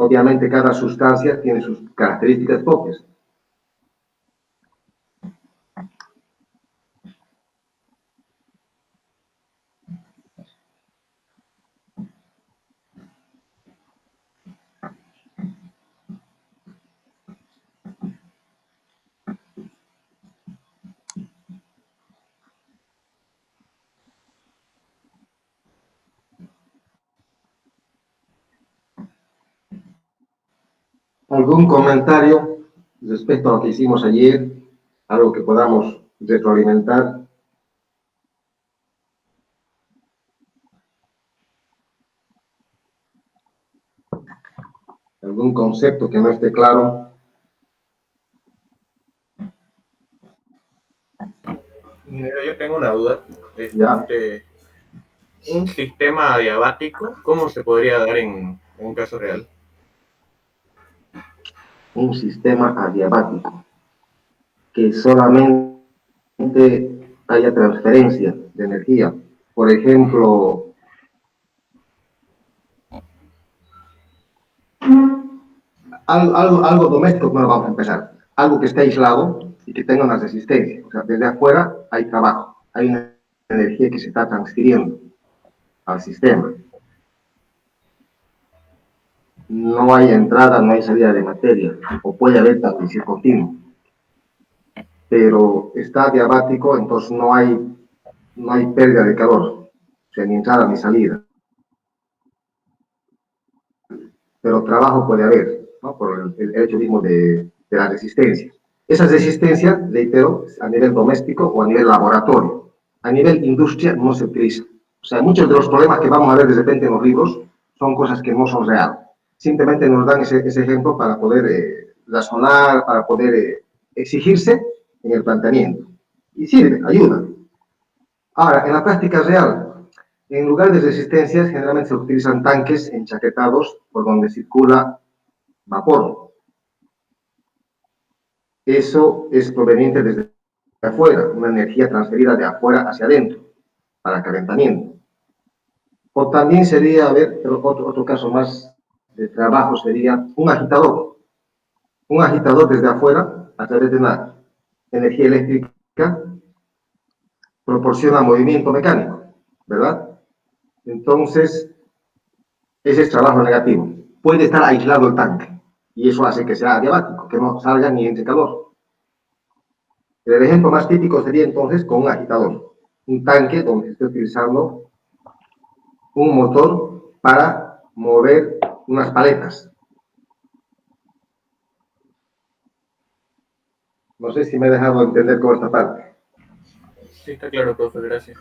Obviamente cada sustancia tiene sus características propias. ¿Algún comentario respecto a lo que hicimos ayer? Algo que podamos retroalimentar. ¿Algún concepto que no esté claro? Mira, yo tengo una duda. Ya. Un sistema adiabático, ¿cómo se podría dar en un caso real? Un sistema adiabático, que solamente haya transferencia de energía. Por ejemplo, algo doméstico, bueno, vamos a empezar. Algo que esté aislado y que tenga una resistencia. O sea, desde afuera hay trabajo, hay una energía que se está transfiriendo al sistema. No hay entrada, no hay salida de materia, o puede haber transmisión continua. Pero está diabático, entonces no hay pérdida de calor, o sea, ni entrada ni salida. Pero trabajo puede haber, ¿no? Por el hecho mismo de la resistencia. Esa resistencia, reitero, a nivel doméstico o a nivel laboratorio. A nivel industria no se utiliza. O sea, muchos de los problemas que vamos a ver de repente en los libros son cosas que no son reales. Simplemente nos dan ese ejemplo para poder razonar, para poder exigirse en el planteamiento. Y sirve, ayuda. Ahora, en la práctica real, en lugar de resistencias, generalmente se utilizan tanques enchaquetados por donde circula vapor. Eso es proveniente desde afuera, una energía transferida de afuera hacia adentro, para calentamiento. O también sería, a ver, otro caso más de trabajo sería un agitador. Un agitador desde afuera, a través de una energía eléctrica, proporciona movimiento mecánico, ¿verdad? Entonces, ese es trabajo negativo. Puede estar aislado el tanque y eso hace que sea adiabático, que no salga ni entre calor. El ejemplo más típico sería entonces con un agitador, un tanque donde se esté utilizando un motor para mover unas paletas. No sé si me he dejado entender con esta parte. Sí, está claro, profe, gracias.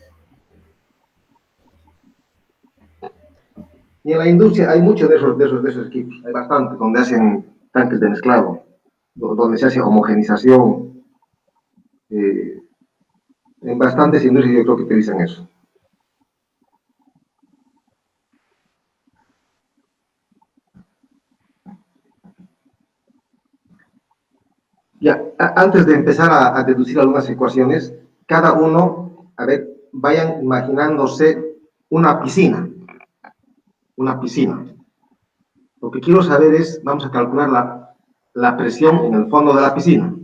Y en la industria hay muchos de esos equipos, hay bastante, donde hacen tanques de mezclado, donde se hace homogenización. En bastantes industrias yo creo que utilizan eso. Ya, antes de empezar a deducir algunas ecuaciones, cada uno, a ver, vayan imaginándose una piscina. Una piscina. Lo que quiero saber es, vamos a calcular la presión en el fondo de la piscina.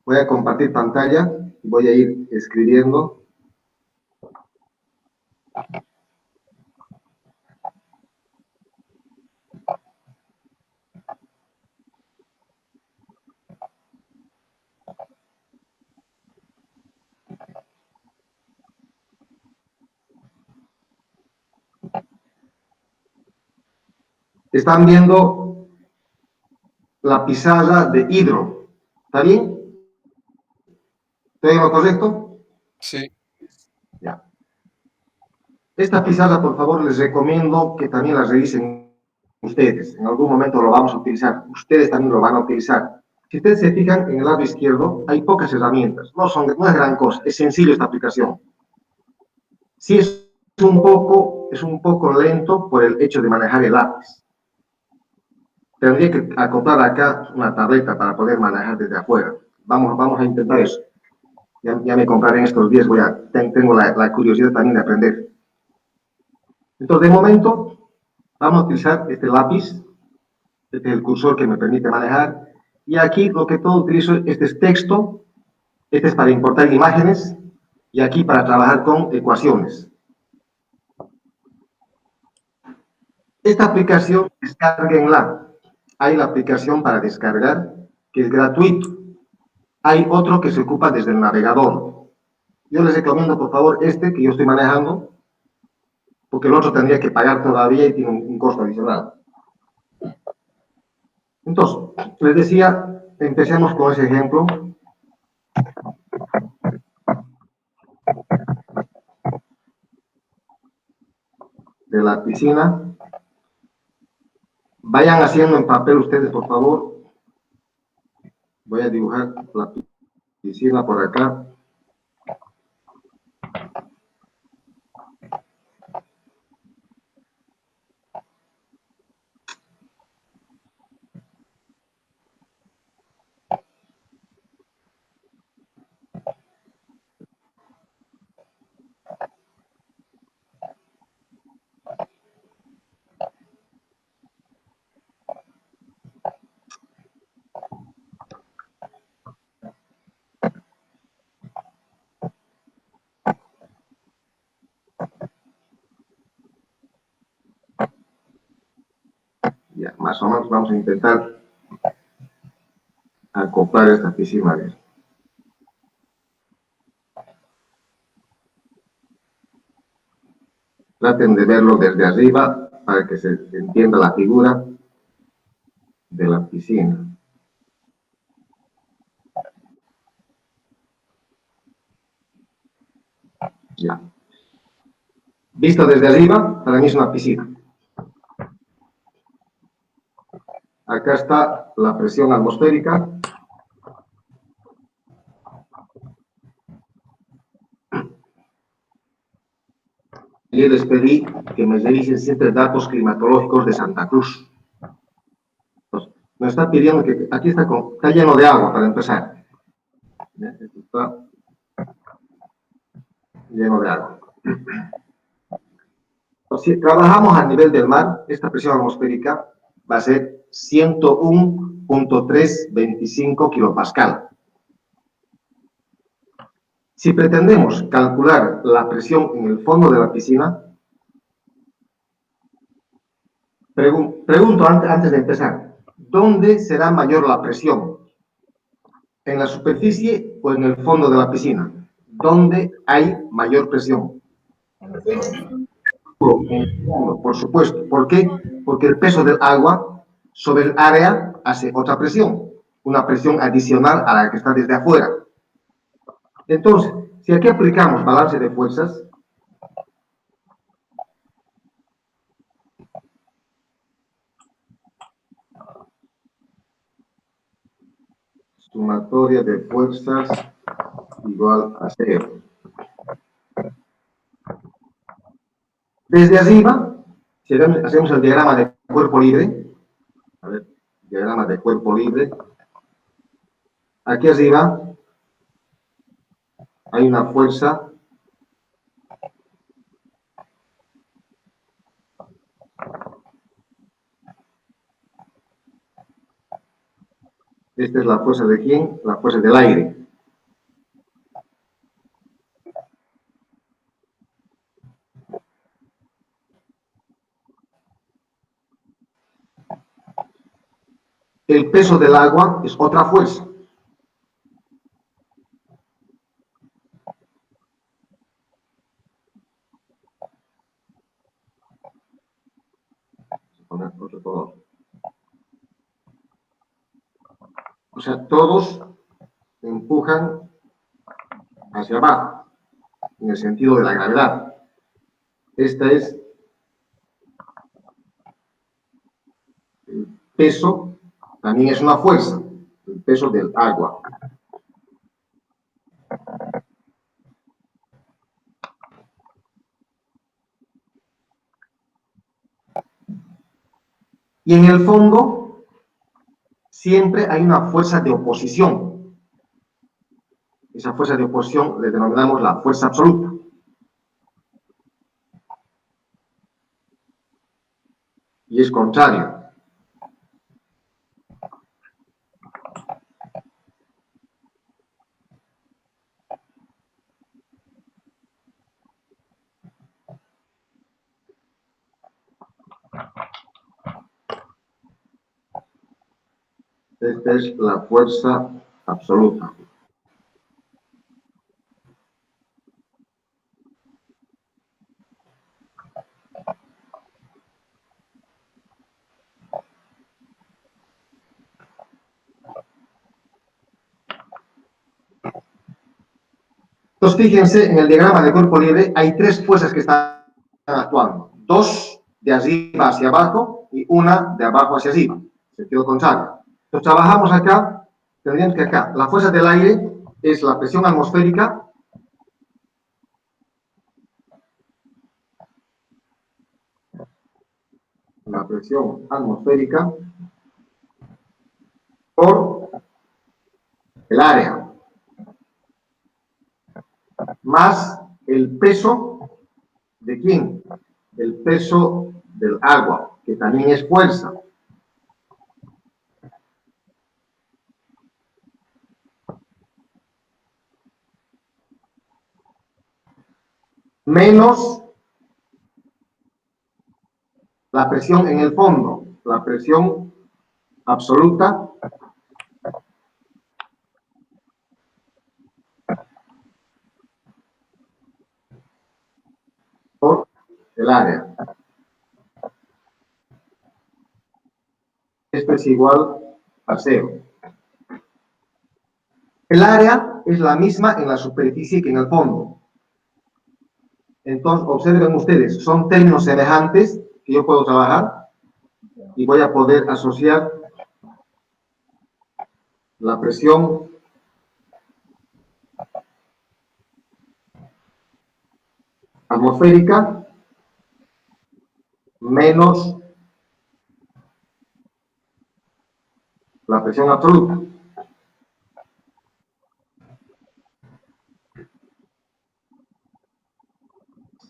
Voy a compartir pantalla, voy a ir escribiendo. Están viendo la pizarra de hidro. ¿Está bien? ¿Estoy en lo correcto? Sí. Ya. Esta pizarra, por favor, les recomiendo que también la revisen ustedes. En algún momento lo vamos a utilizar. Ustedes también lo van a utilizar. Si ustedes se fijan, en el lado izquierdo hay pocas herramientas. No es gran cosa. Es sencillo esta aplicación. Sí es un poco lento por el hecho de manejar el lápiz. Tendría que acoplar acá una tableta para poder manejar desde afuera. Vamos a intentar eso. Ya me compraré en estos días. Tengo la curiosidad también de aprender. Entonces, de momento, Vamos a utilizar este lápiz, este es el cursor que me permite manejar, y aquí lo que todo utilizo, este es texto, este es para importar imágenes, y aquí para trabajar con ecuaciones. Esta aplicación, descárguenla. Hay la aplicación para descargar, que es gratuito. Hay otro que se ocupa desde el navegador. Yo les recomiendo, por favor, este que yo estoy manejando, porque el otro tendría que pagar todavía y tiene un costo adicional. Entonces, les decía, empecemos con ese ejemplo. De la piscina. Vayan haciendo en papel ustedes, por favor. Voy a dibujar la piscina por acá. Ya, más o menos vamos a intentar acoplar esta piscina. Bien. Traten de verlo desde arriba para que se entienda la figura de la piscina. Ya. Visto desde arriba, para mí es una piscina. Acá está la presión atmosférica. Y les pedí que me revisen siempre datos climatológicos de Santa Cruz. Entonces, me está pidiendo que aquí está lleno de agua para empezar. Esto está lleno de agua. Si trabajamos a nivel del mar, esta presión atmosférica va a ser 101.325 kilopascal. Si pretendemos calcular la presión en el fondo de la piscina, pregunto antes de empezar, ¿dónde será mayor la presión? ¿En la superficie o en el fondo de la piscina? ¿Dónde hay mayor presión? Por supuesto. ¿Por qué? Porque el peso del agua sobre el área hace otra presión, una presión adicional a la que está desde afuera. Entonces, si aquí aplicamos balance de fuerzas, sumatoria de fuerzas igual a 0. Desde arriba, si hacemos el diagrama de cuerpo libre, a ver, diagrama de cuerpo libre, aquí arriba hay una fuerza esta es la fuerza de ¿quién? La fuerza del aire. El peso del agua es otra fuerza. O sea, todos empujan hacia abajo, en el sentido de la gravedad. Esta es el peso, también es una fuerza, el peso del agua. Y en el fondo, siempre hay una fuerza de oposición. Esa fuerza de oposición le denominamos la fuerza absoluta. y es contrario. Esta es la fuerza absoluta. Entonces, fíjense, en el diagrama de cuerpo libre hay tres fuerzas que están actuando. Dos de arriba hacia abajo y una de abajo hacia arriba, sentido contrario. Entonces, trabajamos acá, tendríamos que acá, la fuerza del aire es la presión atmosférica por el área, más el peso de ¿quién? El peso del agua, que también es fuerza. Menos la presión en el fondo, la presión absoluta por el área. Esto es igual a 0. El área es la misma en la superficie que en el fondo. Entonces, observen ustedes, son términos semejantes que yo puedo trabajar y voy a poder asociar la presión atmosférica menos la presión absoluta.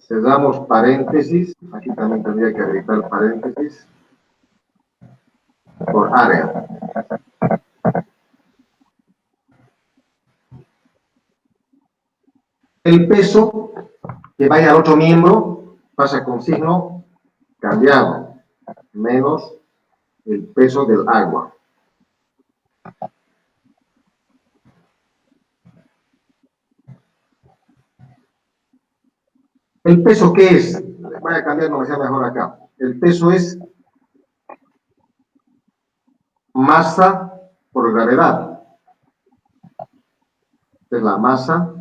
Cerramos paréntesis, aquí también tendría que habilitar paréntesis, por área. El peso que vaya al otro miembro pasa con signo cambiado, menos el peso del agua. ¿El peso qué es? Voy a cambiar, no me sea mejor acá. El peso es masa por gravedad. Esta es la masa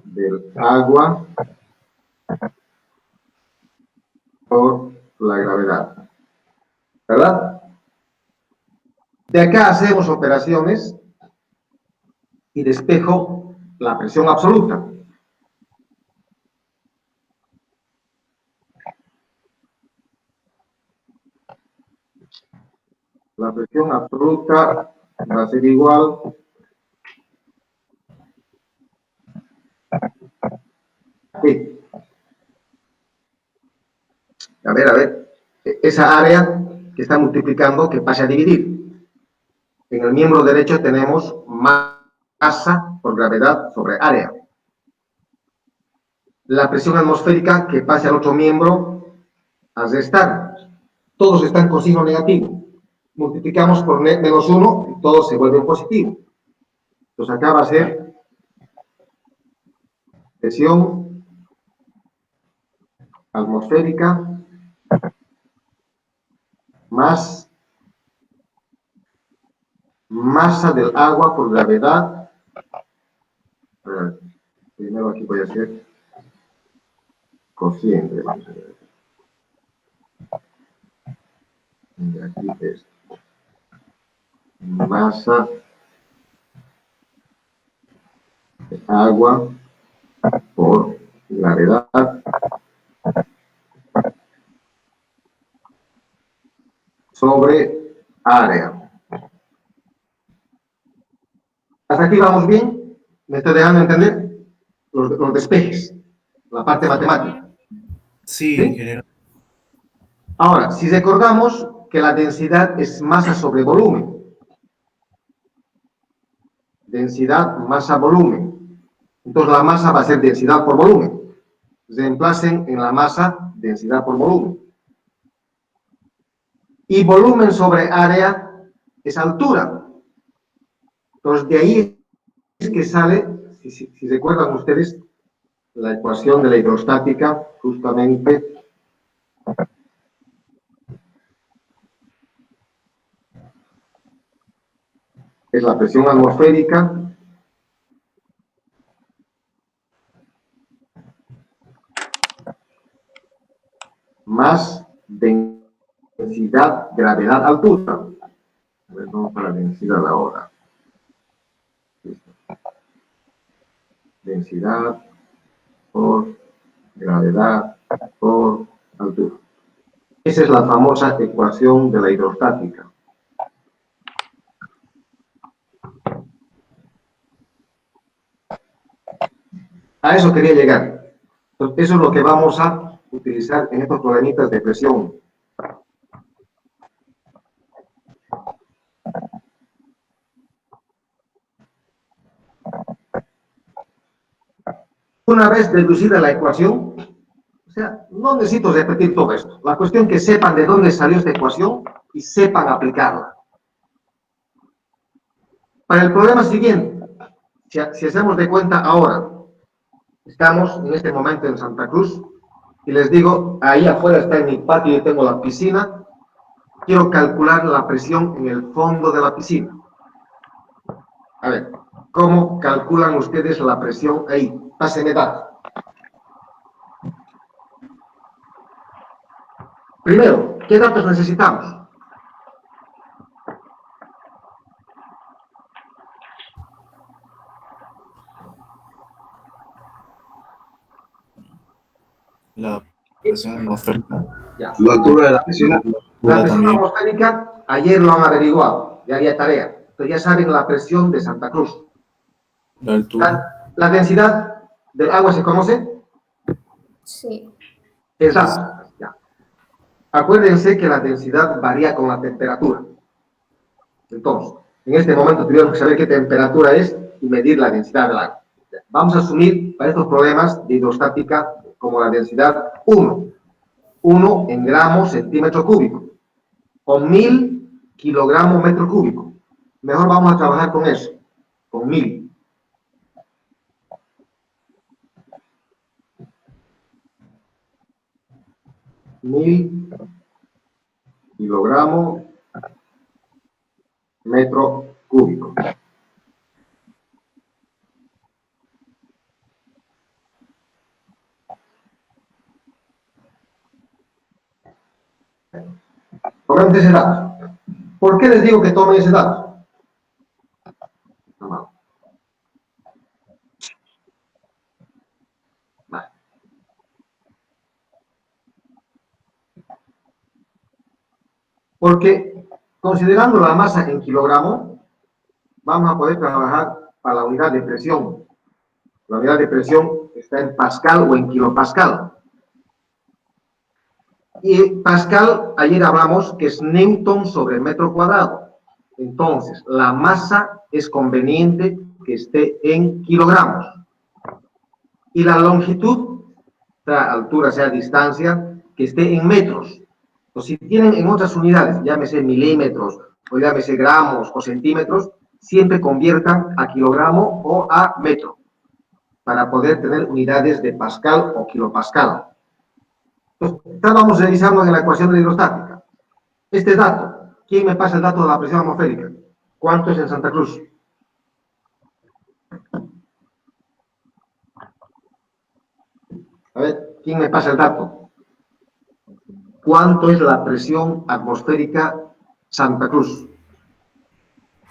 del agua por la gravedad. ¿Verdad? De acá hacemos operaciones y despejo la presión absoluta. La presión absoluta va a ser igual aquí. A ver, esa área que está multiplicando, que pase a dividir. En el miembro derecho tenemos masa por gravedad sobre área. La presión atmosférica que pase al otro miembro a restar. Todos están con signo negativo. Multiplicamos por menos 1 y todo se vuelve positivo. Entonces acá va a ser presión atmosférica más masa del agua por gravedad. Primero aquí voy a hacer cociente. Y aquí es masa de agua por gravedad sobre área. ¿Hasta aquí vamos bien? ¿Me estoy dejando entender? Los despejes, la parte matemática. Sí, ¿Sí? ingeniero. Ahora, si recordamos que la densidad es masa sobre volumen, densidad, masa, volumen, entonces la masa va a ser densidad por volumen. Reemplacen en la masa densidad por volumen. Y volumen sobre área es altura. Entonces, de ahí es que sale, si recuerdan ustedes, la ecuación de la hidrostática, justamente es la presión atmosférica más densidad, gravedad, altura. A ver, vamos para la densidad ahora. Densidad por gravedad por altura. Esa es la famosa ecuación de la hidrostática. A eso quería llegar. Entonces, eso es lo que vamos a utilizar en estos problemitas de presión. Una vez deducida la ecuación, o sea, no necesito repetir todo esto. La cuestión es que sepan de dónde salió esta ecuación y sepan aplicarla. Para el problema siguiente, si hacemos de cuenta ahora, estamos en este momento en Santa Cruz y les digo, ahí afuera está en mi patio y tengo la piscina, quiero calcular la presión en el fondo de la piscina. A ver, ¿cómo calculan ustedes la presión ahí? Pásenme datos. Primero, ¿qué datos necesitamos? La presión atmosférica. Ya. La altura de la piscina. La presión atmosférica, ayer lo han averiguado, ya había tarea. Entonces ya saben la presión de Santa Cruz. La altura. La densidad del agua se conoce. Sí. Exacto. Ya. Acuérdense que la densidad varía con la temperatura. Entonces, en este momento tenemos que saber qué temperatura es y medir la densidad del agua. Vamos a asumir para estos problemas de hidrostática como la densidad 1. 1 en gramos centímetro cúbico o 1000 kilogramos metro cúbico. Mejor vamos a trabajar con eso, con 1000. Kilogramos metro cúbico. Tomen ese dato. ¿Por qué les digo que tomen ese dato? No. Vale. Porque considerando la masa en kilogramo, vamos a poder trabajar para la unidad de presión. La unidad de presión está en pascal o en kilopascal. Y pascal, ayer hablamos que es newton sobre metro cuadrado. Entonces, la masa es conveniente que esté en kilogramos. Y la longitud, sea altura, sea distancia, que esté en metros. O si tienen en otras unidades, llámese milímetros, o llámese gramos o centímetros, siempre conviertan a kilogramo o a metro, para poder tener unidades de pascal o kilopascal. Entonces, estábamos revisando en la ecuación de la hidrostática. Este dato, ¿quién me pasa el dato de la presión atmosférica? ¿Cuánto es en Santa Cruz? A ver, ¿quién me pasa el dato? ¿Cuánto es la presión atmosférica Santa Cruz?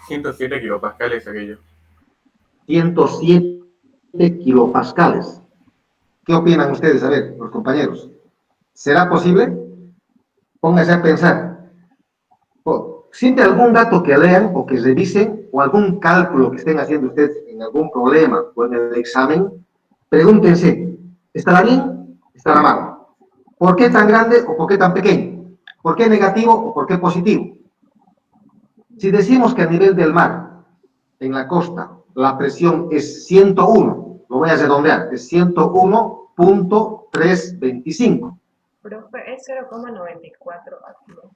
107 kilopascales aquello. 107 kilopascales. ¿Qué opinan ustedes? A ver, los compañeros. ¿Será posible? Pónganse a pensar. Siempre algún dato que lean o que revisen o algún cálculo que estén haciendo ustedes en algún problema o en el examen, pregúntense, ¿estará bien? ¿Estará mal? ¿Por qué tan grande o por qué tan pequeño? ¿Por qué negativo o por qué positivo? Si decimos que a nivel del mar, en la costa, la presión es 101, lo voy a redondear, es 101.325. Profe, es 0,94 átomos.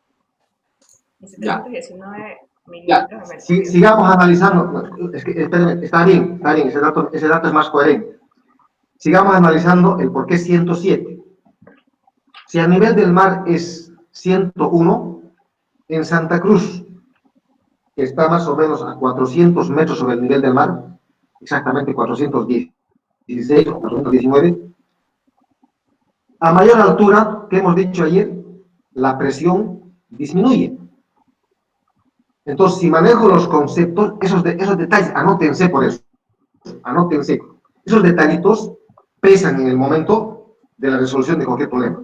Y Ya. 719 Ya, mililitros de mercurio. sigamos analizando, es que, espérenme, está bien, ese dato es más coherente. Sigamos analizando el por qué 107. Si a nivel del mar es 101, en Santa Cruz, que está más o menos a 400 metros sobre el nivel del mar, exactamente 416 o 419, a mayor altura, que hemos dicho ayer, la presión disminuye. Entonces, si manejo los conceptos, esos detalles, anótense por eso, anótense. Esos detallitos pesan en el momento de la resolución de cualquier problema.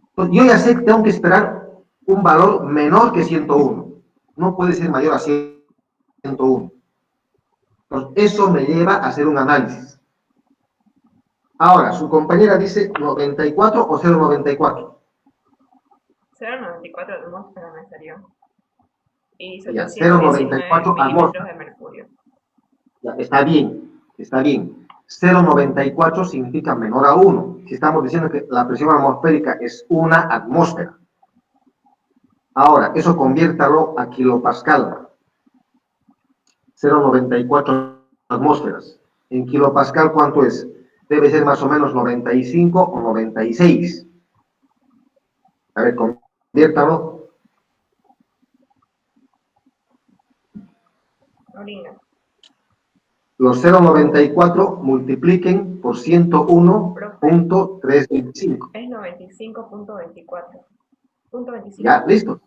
Entonces, yo ya sé que tengo que esperar un valor menor que 101. No puede ser mayor a 101. Entonces, eso me lleva a hacer un análisis. Ahora, su compañera dice 94 o 0,94. 0,94 atmósfera me salió. Y Ya, 719 0,94 milímetros de mercurio. Ya, está bien, está bien. 0,94 significa menor a 1. Si estamos diciendo que la presión atmosférica es una atmósfera. Ahora, eso conviértalo a kilopascal. 0,94 atmósferas. En kilopascal, ¿cuánto es? Debe ser más o menos 95 o 96. A ver, conviértalo. Orina. Los 0,94 multipliquen por 101.325. Es 95.24. Punto 25. ¿Ya? ¿Listo?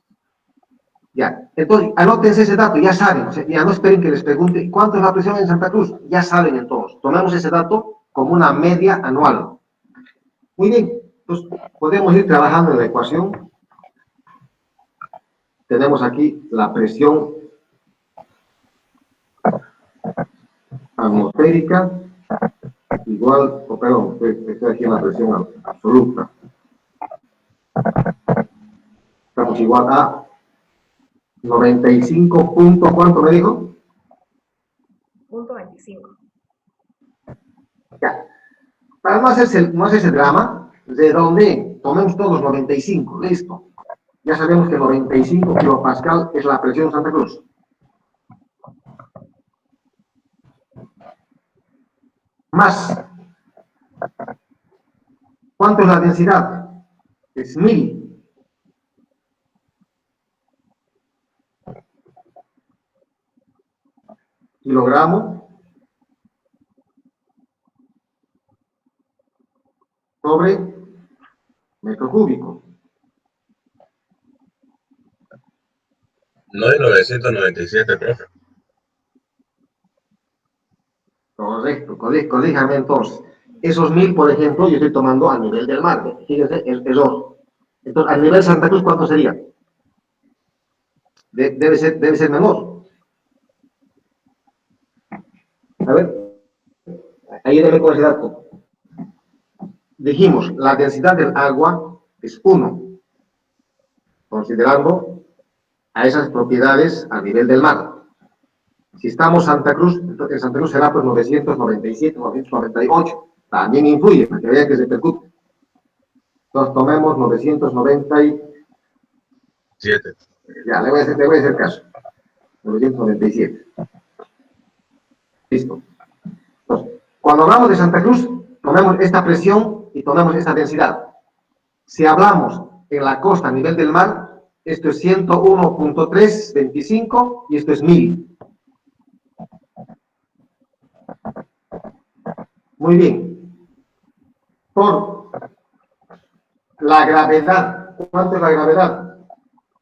Ya. Entonces, anótense ese dato, ya saben. O sea, ya no esperen que les pregunte cuánto es la presión en Santa Cruz. Ya saben entonces. Tomemos ese dato como una media anual. Muy bien. Entonces, podemos ir trabajando en la ecuación. Tenemos aquí la presión atmosférica igual, perdón, estoy aquí en la presión absoluta. Estamos igual a 95 punto, ¿cuánto me dijo? Punto 25. Ya. Para no hacerse drama, ¿de dónde? Tomemos todos 95, listo. Ya sabemos que 95 kilopascal es la presión Santa Cruz. Más. ¿Cuánto es la densidad? Es 1000. Kilogramo sobre metro cúbico. No hay 997, profe. Correcto, corríjame entonces. Esos 1000, por ejemplo, yo estoy tomando a nivel del mar. Fíjense, es error. Entonces, a nivel Santa Cruz, ¿cuánto sería? Debe ser menor. A ver, ahí debe con ese dato. Dijimos, la densidad del agua es 1, considerando a esas propiedades a nivel del mar. Si estamos en Santa Cruz, entonces en Santa Cruz será pues 997, 998. También influye, para que vean que se percute. Entonces tomemos 997. Ya, le voy a hacer caso. 997. Listo. Entonces, cuando hablamos de Santa Cruz, tomemos esta presión y tomemos esta densidad. Si hablamos en la costa a nivel del mar, esto es 101.325 y esto es 1000. Muy bien. Por la gravedad, ¿cuánto es la gravedad?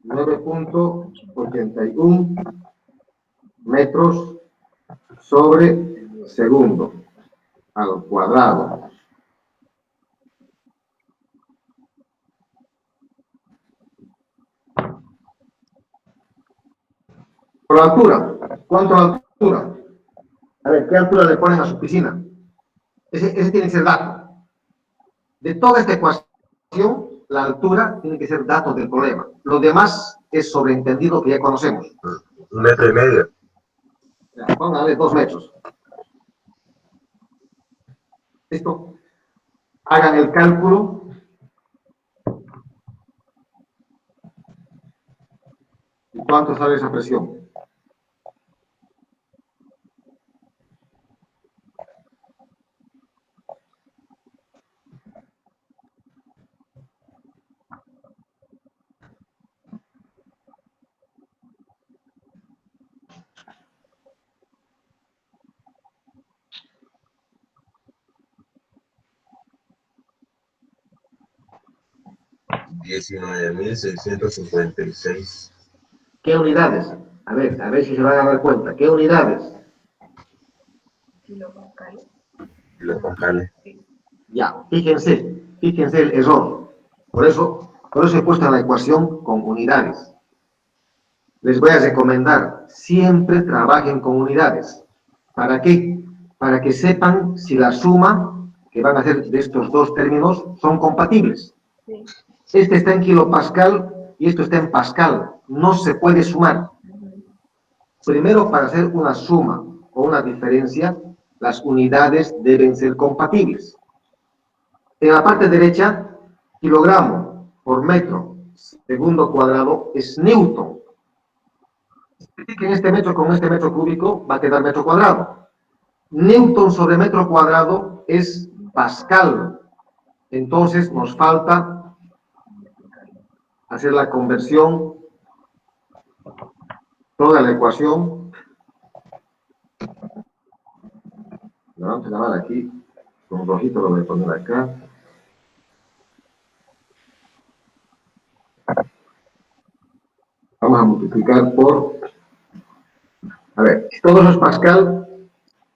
9.81 metros sobre segundo al cuadrado. Por la altura, ¿cuánto la altura? A ver, ¿qué altura le ponen a su piscina? Ese tiene que ser dato. De toda esta ecuación, la altura tiene que ser dato del problema. Lo demás es sobreentendido que ya conocemos. 1,5 metros. Póngale 2 metros. ¿Listo? Hagan el cálculo. ¿Y cuánto sale esa presión? $19,656. ¿Qué unidades? A ver si se van a dar cuenta. ¿Qué unidades? Kilopascal. Kilopascales. Sí. Ya, fíjense el error. Por eso he puesto la ecuación con unidades. Les voy a recomendar, siempre trabajen con unidades. ¿Para qué? Para que sepan si la suma que van a hacer de estos dos términos son compatibles. Sí. Este está en kilopascal y esto está en pascal. No se puede sumar. Primero, para hacer una suma o una diferencia, las unidades deben ser compatibles. En la parte derecha, kilogramo por metro segundo cuadrado es newton. Que en este metro con este metro cúbico va a quedar metro cuadrado. Newton sobre metro cuadrado es pascal. Entonces nos falta hacer la conversión, toda la ecuación. Vamos a llamar aquí, con rojito lo voy a poner acá. Vamos a multiplicar por, a ver, si todo eso es pascal,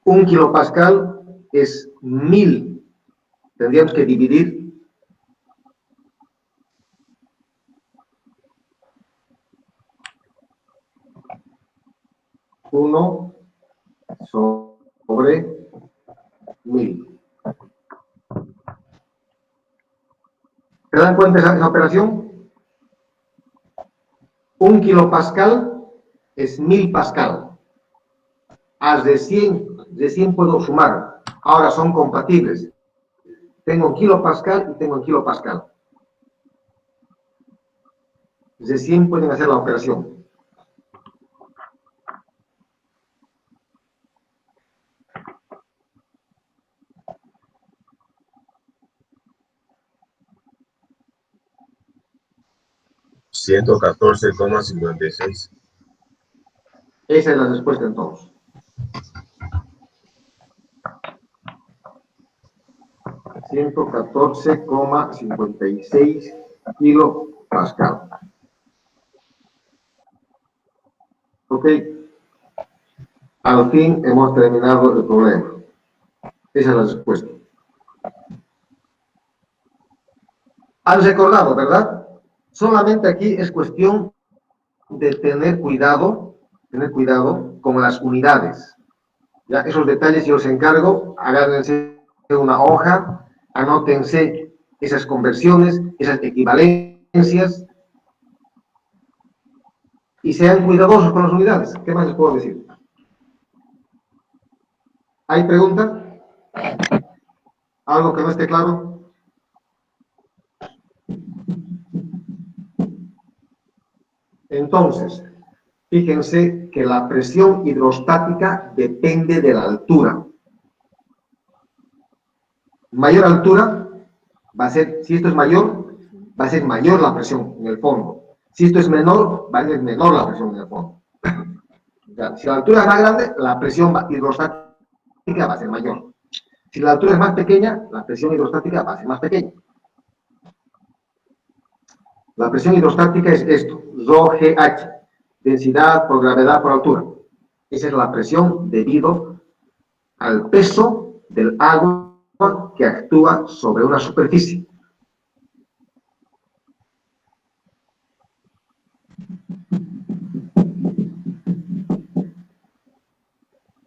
1 kilopascal es 1000. Tendríamos que dividir 1 sobre 1000. ¿Se dan cuenta de esa operación? 1 kilopascal es 1000 pascal. Haz de 100 puedo sumar. Ahora son compatibles. Tengo kilopascal y tengo kilopascal. De 100 pueden hacer la operación. $114,56. Esa es la respuesta entonces. $114,56 kilopascal. Ok. Al fin hemos terminado el problema. Esa es la respuesta. Han recordado, ¿verdad? Solamente aquí es cuestión de tener cuidado con las unidades. Ya esos detalles yo os encargo, agárrense una hoja, anótense esas conversiones, esas equivalencias y sean cuidadosos con las unidades. ¿Qué más les puedo decir? ¿Hay pregunta? ¿Algo que no esté claro? Entonces, fíjense que la presión hidrostática depende de la altura. Mayor altura va a ser, si esto es mayor, va a ser mayor la presión en el fondo. Si esto es menor, va a ser menor la presión en el fondo. Si la altura es más grande, la presión hidrostática va a ser mayor. Si la altura es más pequeña, la presión hidrostática va a ser más pequeña. La presión hidrostática es esto, ρGH, densidad por gravedad por altura. Esa es la presión debido al peso del agua que actúa sobre una superficie.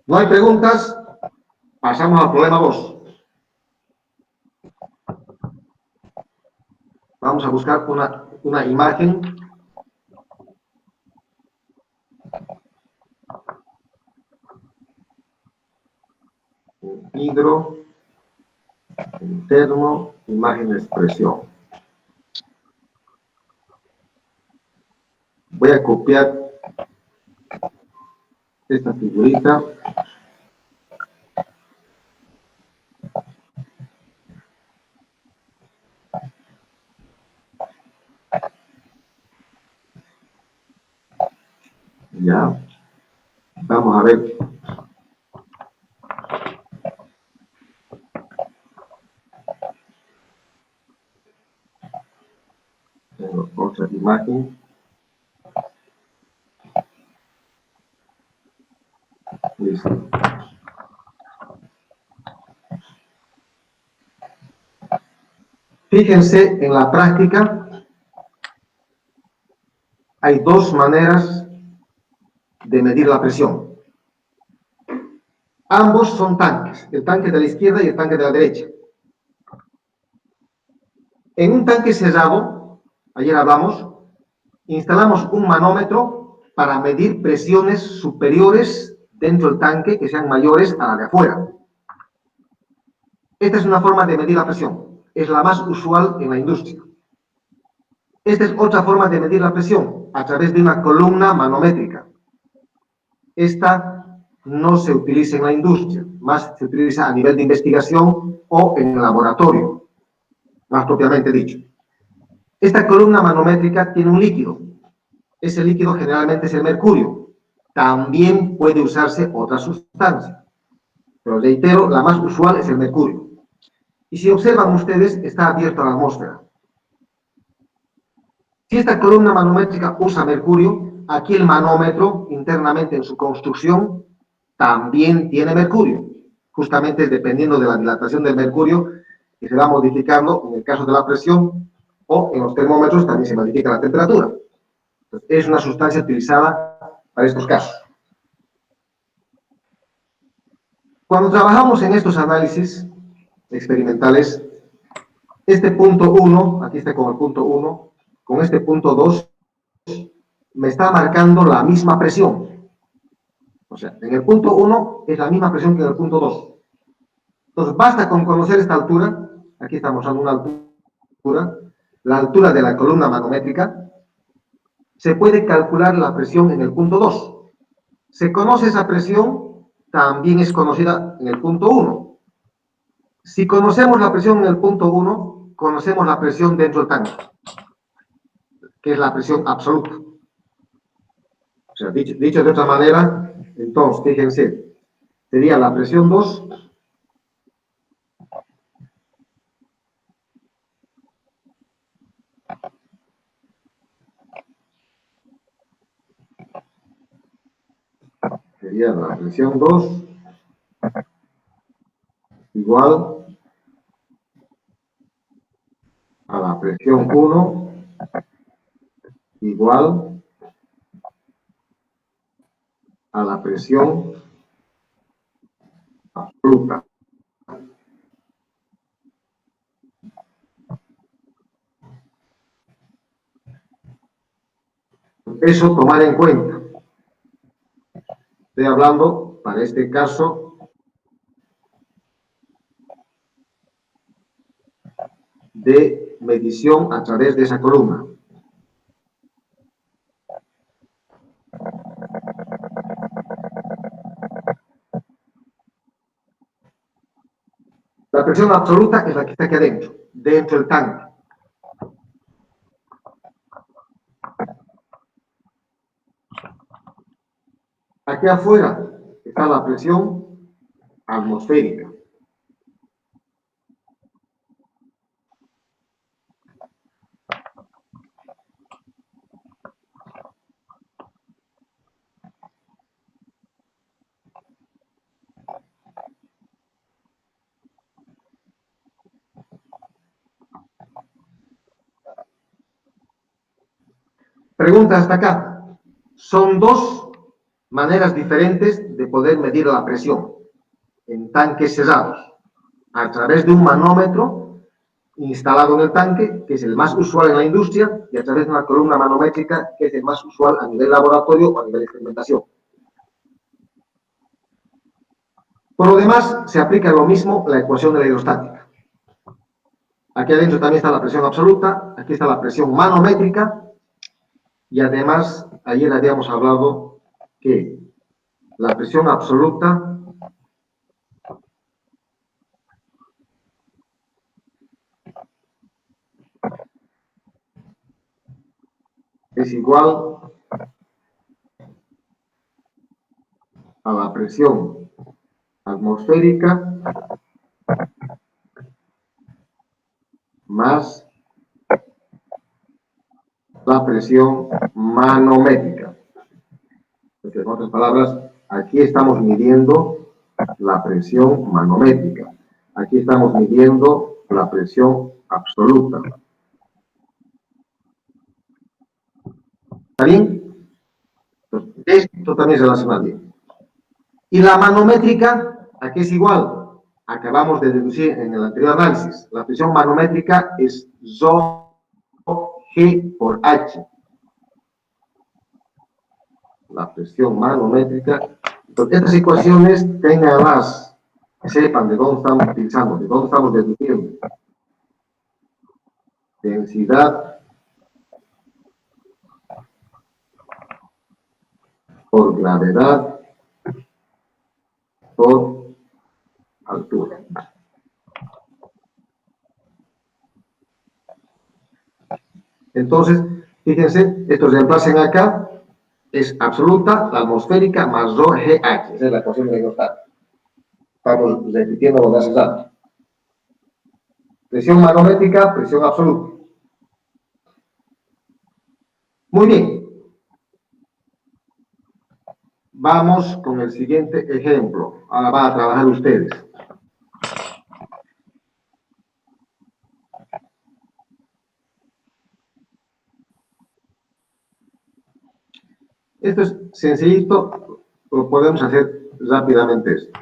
¿No hay preguntas? Pasamos al problema 2. Vamos vamos a buscar una imagen. Hidro, interno, imagen de expresión. Voy a copiar esta figurita. Ya. Vamos a ver. Tengo otra imagen. Listo. Fíjense, en la práctica hay dos maneras de medir la presión. Ambos son tanques, el tanque de la izquierda y el tanque de la derecha. En un tanque cerrado, ayer hablamos, instalamos un manómetro para medir presiones superiores dentro del tanque que sean mayores a la de afuera. Esta es una forma de medir la presión, es la más usual en la industria. Esta es otra forma de medir la presión, a través de una columna manométrica. Esta no se utiliza en la industria, más se utiliza a nivel de investigación o en el laboratorio, más propiamente dicho. Esta columna manométrica tiene un líquido. Ese líquido generalmente es el mercurio. También puede usarse otra sustancia, pero reitero, la más usual es el mercurio. Y si observan ustedes, está abierto a la atmósfera. Si esta columna manométrica usa mercurio, aquí el manómetro, internamente en su construcción, también tiene mercurio. Justamente dependiendo de la dilatación del mercurio, que se va modificando en el caso de la presión, o en los termómetros también se modifica la temperatura. Entonces, es una sustancia utilizada para estos casos. Cuando trabajamos en estos análisis experimentales, este punto 1, aquí está con el punto 1, con este punto 2, me está marcando la misma presión. O sea, en el punto 1 es la misma presión que en el punto 2. Entonces, basta con conocer esta altura, aquí estamos a una altura, la altura de la columna manométrica, se puede calcular la presión en el punto 2. Se conoce esa presión, también es conocida en el punto 1. Si conocemos la presión en el punto 1, conocemos la presión dentro del tanque, que es la presión absoluta. O sea, dicho de otra manera, entonces, fíjense, sería la presión 2 sería la presión 2 igual a la presión 1 igual a la presión absoluta. Eso tomar en cuenta. Estoy hablando, para este caso, de medición a través de esa columna. La presión absoluta es la que está aquí adentro, dentro del tanque. Aquí afuera está la presión atmosférica. Pregunta hasta acá. Son dos maneras diferentes de poder medir la presión en tanques cerrados. A través de un manómetro instalado en el tanque, que es el más usual en la industria, y a través de una columna manométrica, que es el más usual a nivel laboratorio o a nivel de experimentación. Por lo demás, se aplica lo mismo la ecuación de la hidrostática. Aquí adentro también está la presión absoluta, aquí está la presión manométrica, y además, ayer habíamos hablado que la presión absoluta es igual a la presión atmosférica más la presión manométrica. Porque, en otras palabras, aquí estamos midiendo la presión manométrica. Aquí estamos midiendo la presión absoluta. ¿Está bien? Entonces, esto también se relaciona bien. Y la manométrica, aquí es igual. Acabamos de deducir en el anterior análisis. La presión manométrica es Rho G por H. La presión manométrica. Entonces, estas ecuaciones tenganlas, que sepan de dónde estamos utilizando, de dónde estamos deduciendo. Densidad por gravedad por altura. Entonces, fíjense, estos reemplacen acá, es absoluta, la atmosférica más Rho GH, esa es la ecuación de la hidrostática. Estamos repitiendo lo que hace antes. Presión manométrica, presión absoluta. Muy bien. Vamos con el siguiente ejemplo. Ahora van a trabajar ustedes. Esto es sencillito, lo podemos hacer rápidamente esto.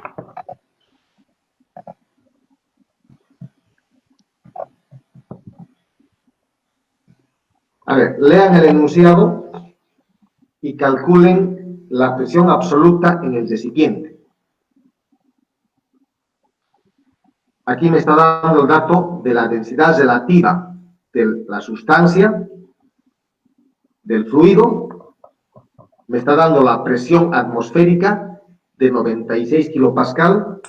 A ver, lean el enunciado y calculen la presión absoluta en el recipiente. Aquí me está dando el dato de la densidad relativa de la sustancia, del fluido. Me está dando la presión atmosférica de 96 kilopascal.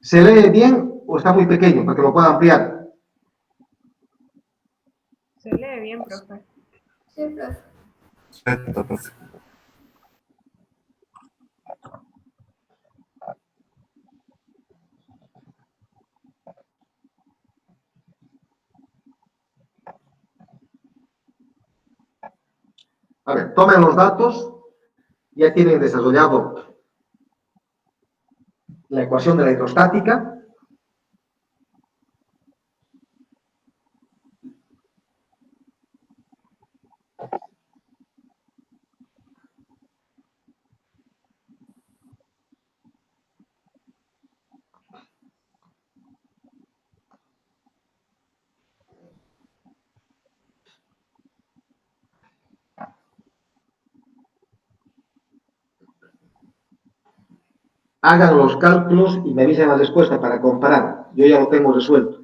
¿Se lee bien o está muy pequeño para que lo pueda ampliar? Se lee bien, profe. Sí, profe. Perfecto, profe. A ver, tomen los datos. Ya tienen desarrollado la ecuación de la hidrostática. Hagan los cálculos y me avisen la respuesta para comparar. Yo ya lo tengo resuelto.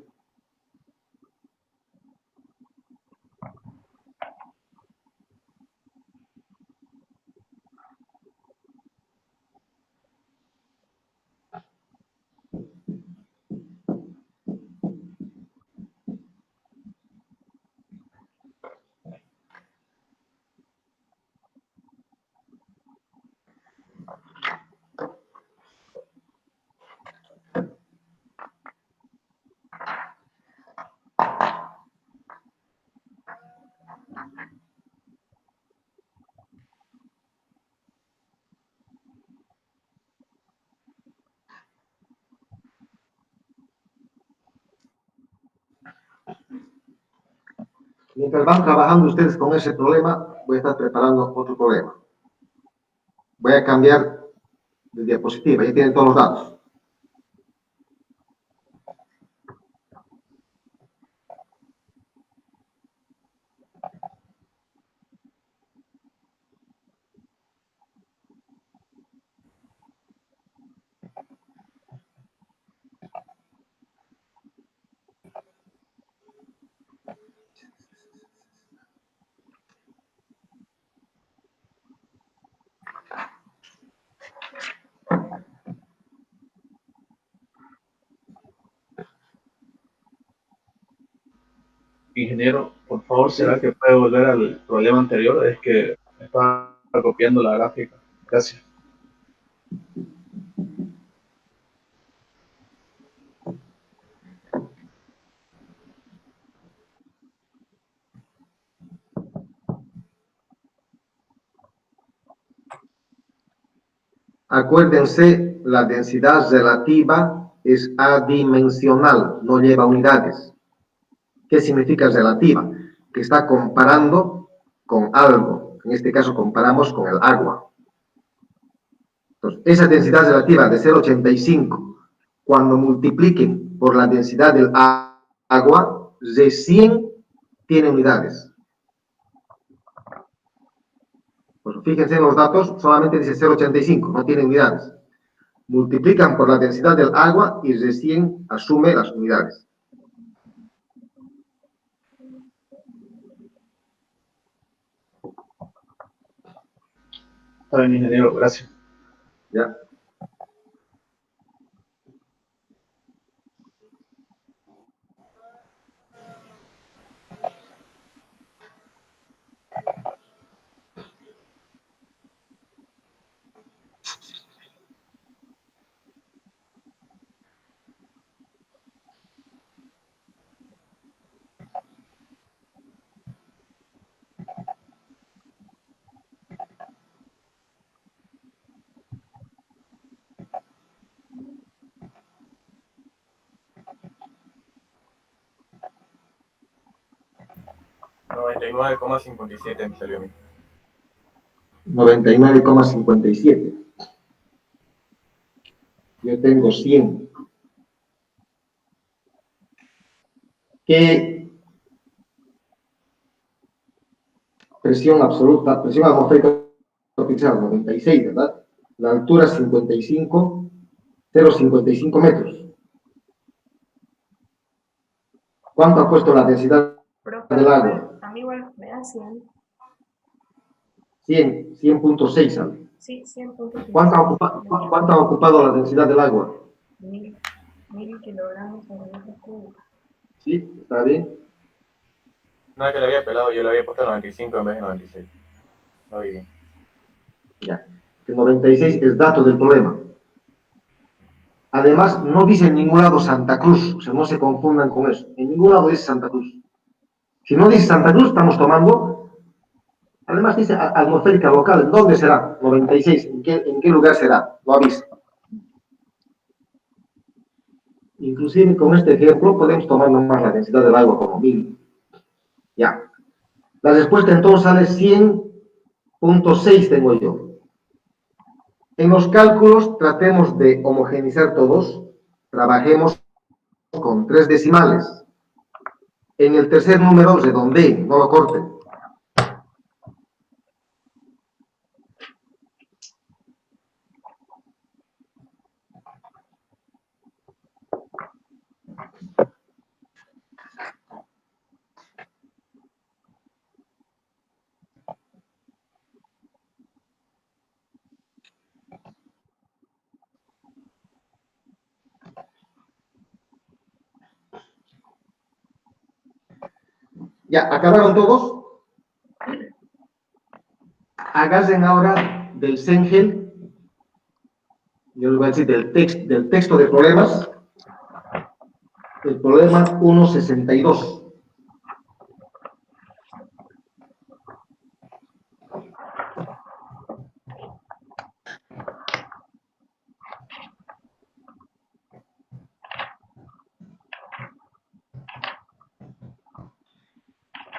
Mientras van trabajando ustedes con ese problema, voy a estar preparando otro problema. Voy a cambiar de diapositiva, ya tienen todos los datos. Ingeniero, por favor, ¿será que puede volver al problema anterior? Es que me estaba copiando la gráfica. Gracias. Acuérdense, la densidad relativa es adimensional, no lleva unidades. ¿Qué significa relativa? Que está comparando con algo. En este caso comparamos con el agua. Entonces, esa densidad relativa de 0,85, cuando multipliquen por la densidad del agua, recién tiene unidades. Pues fíjense en los datos, solamente dice 0,85, no tiene unidades. Multiplican por la densidad del agua y recién asume las unidades. Está bien, ingeniero, gracias. ¿Ya? $99,57 me salió a mí. 99,57. Yo tengo 100. ¿Qué presión absoluta, presión atmosférica oficial? 96, ¿verdad? La altura 55, 0,55 metros. ¿Cuánto ha puesto la densidad del agua? A mí igual me da 100. 100, 100.6 sale. Sí, 100.6. ¿Cuánto ha ocupado la densidad del agua? 1000 kilogramos por metro cúbico. Sí, está bien. No es que le había pelado, yo le había puesto 95 en vez de 96. No vi bien. Ya. El 96 es dato del problema. Además, no dice en ningún lado Santa Cruz, o sea, no se confundan con eso. En ningún lado dice Santa Cruz. Si no dice Santa Cruz, estamos tomando. Además dice atmosférica local. ¿En dónde será? 96. ¿En qué lugar será? Lo avisa. Inclusive con este ejemplo podemos tomar nomás la densidad del agua como 1000. Ya. La respuesta entonces sale 100.6 tengo yo. En los cálculos tratemos de homogeneizar todos. Trabajemos con 3 decimales. En el tercer número redondeen, no lo corten. Ya, ¿acabaron todos? Agarren ahora del Sengel, yo les voy a decir del texto de problemas, el problema 162.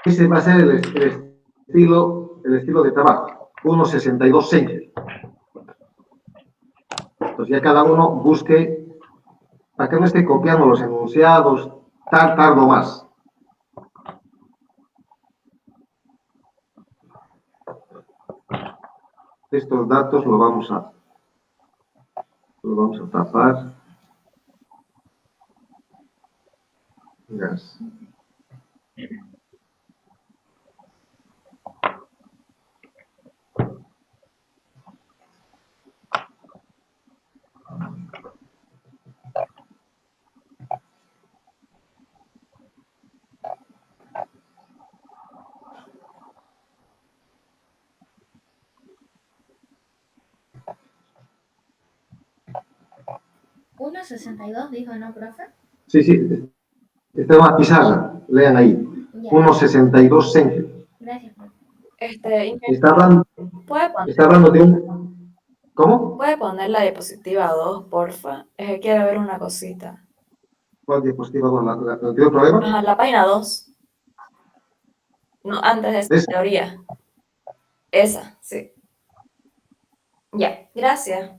Ese va a ser el estilo de trabajo, 162 Sengel. Entonces ya cada uno busque, para que no esté copiando los enunciados, tardo más. Estos datos lo vamos a tapar. Gas. 1,62 dijo, ¿no, profe? Sí, sí, está en la pizarra, lean ahí. Ya. 1,62 centímetros. Gracias, profe. Está hablando, ¿Puede está hablando de un... ¿Cómo? poner la diapositiva 2, porfa? Es que quiero ver una cosita. ¿Cuál diapositiva? ¿No tiene problema? Ajá, la página 2. No, antes de esa Esa. teoría. Esa, sí. Ya, gracias.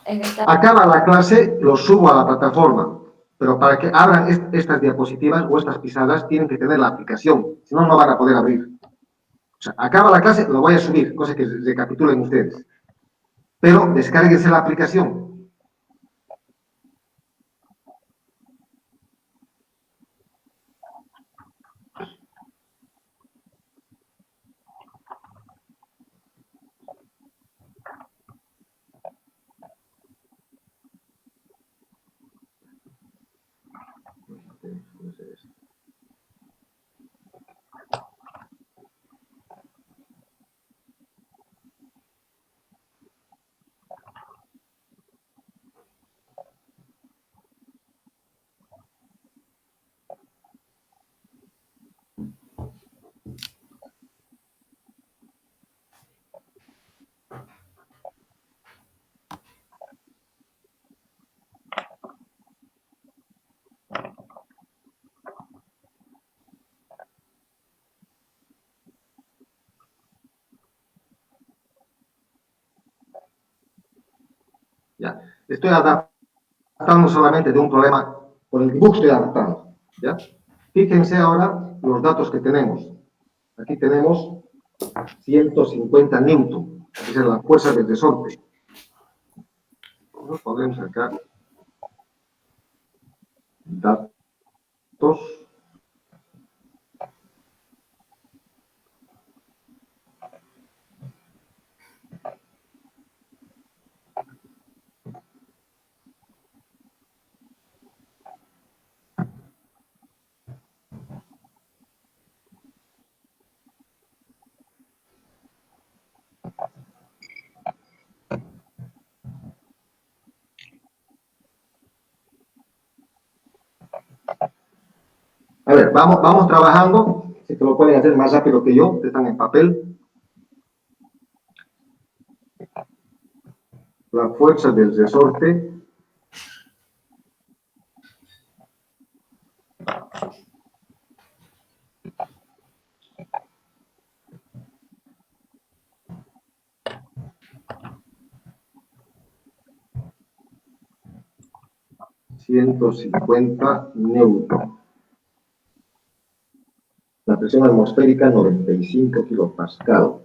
Es que está... Acaba la clase, lo subo a la plataforma, pero para que abran estas diapositivas o estas pisadas tienen que tener la aplicación, si no, no van a poder abrir. O sea, acaba la clase, lo voy a subir, cosa que recapitulen ustedes. Pero descárguense la aplicación. Ya. Estoy adaptando solamente de un problema, por el dibujo estoy adaptando. ¿Ya? Fíjense ahora los datos que tenemos. Aquí tenemos 150 newton, esa es la fuerza del resorte. Podemos sacar datos. A ver, vamos trabajando. Si te lo pueden hacer más rápido que yo, están en papel. La fuerza del resorte ...150 newton. La presión atmosférica 95 kilopascal.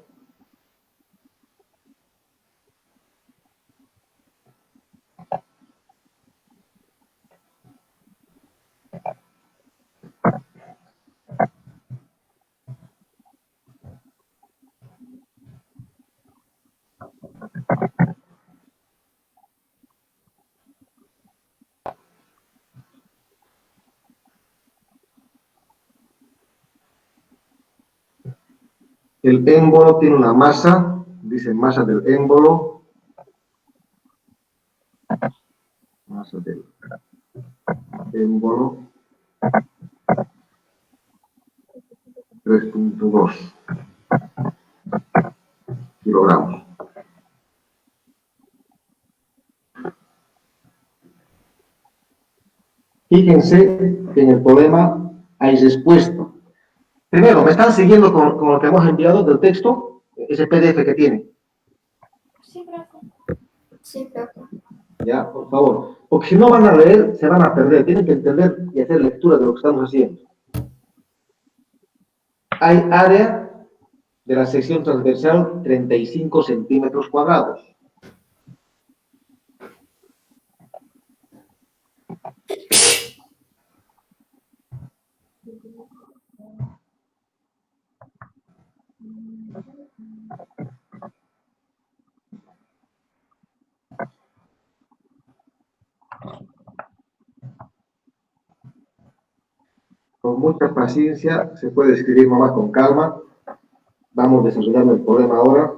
El émbolo tiene una masa, dice masa del émbolo. Masa del émbolo. 3.2 kilogramos. Fíjense que en el problema hay respuesta. Primero, ¿me están siguiendo con lo que hemos enviado del texto? Ese PDF que tiene. Sí, profe. Sí, profe. Ya, por favor. Porque si no van a leer, se van a perder. Tienen que entender y hacer lectura de lo que estamos haciendo. Hay área de la sección transversal 35 centímetros cuadrados. Con mucha paciencia, se puede escribir nomás con calma. Vamos desarrollando el problema ahora.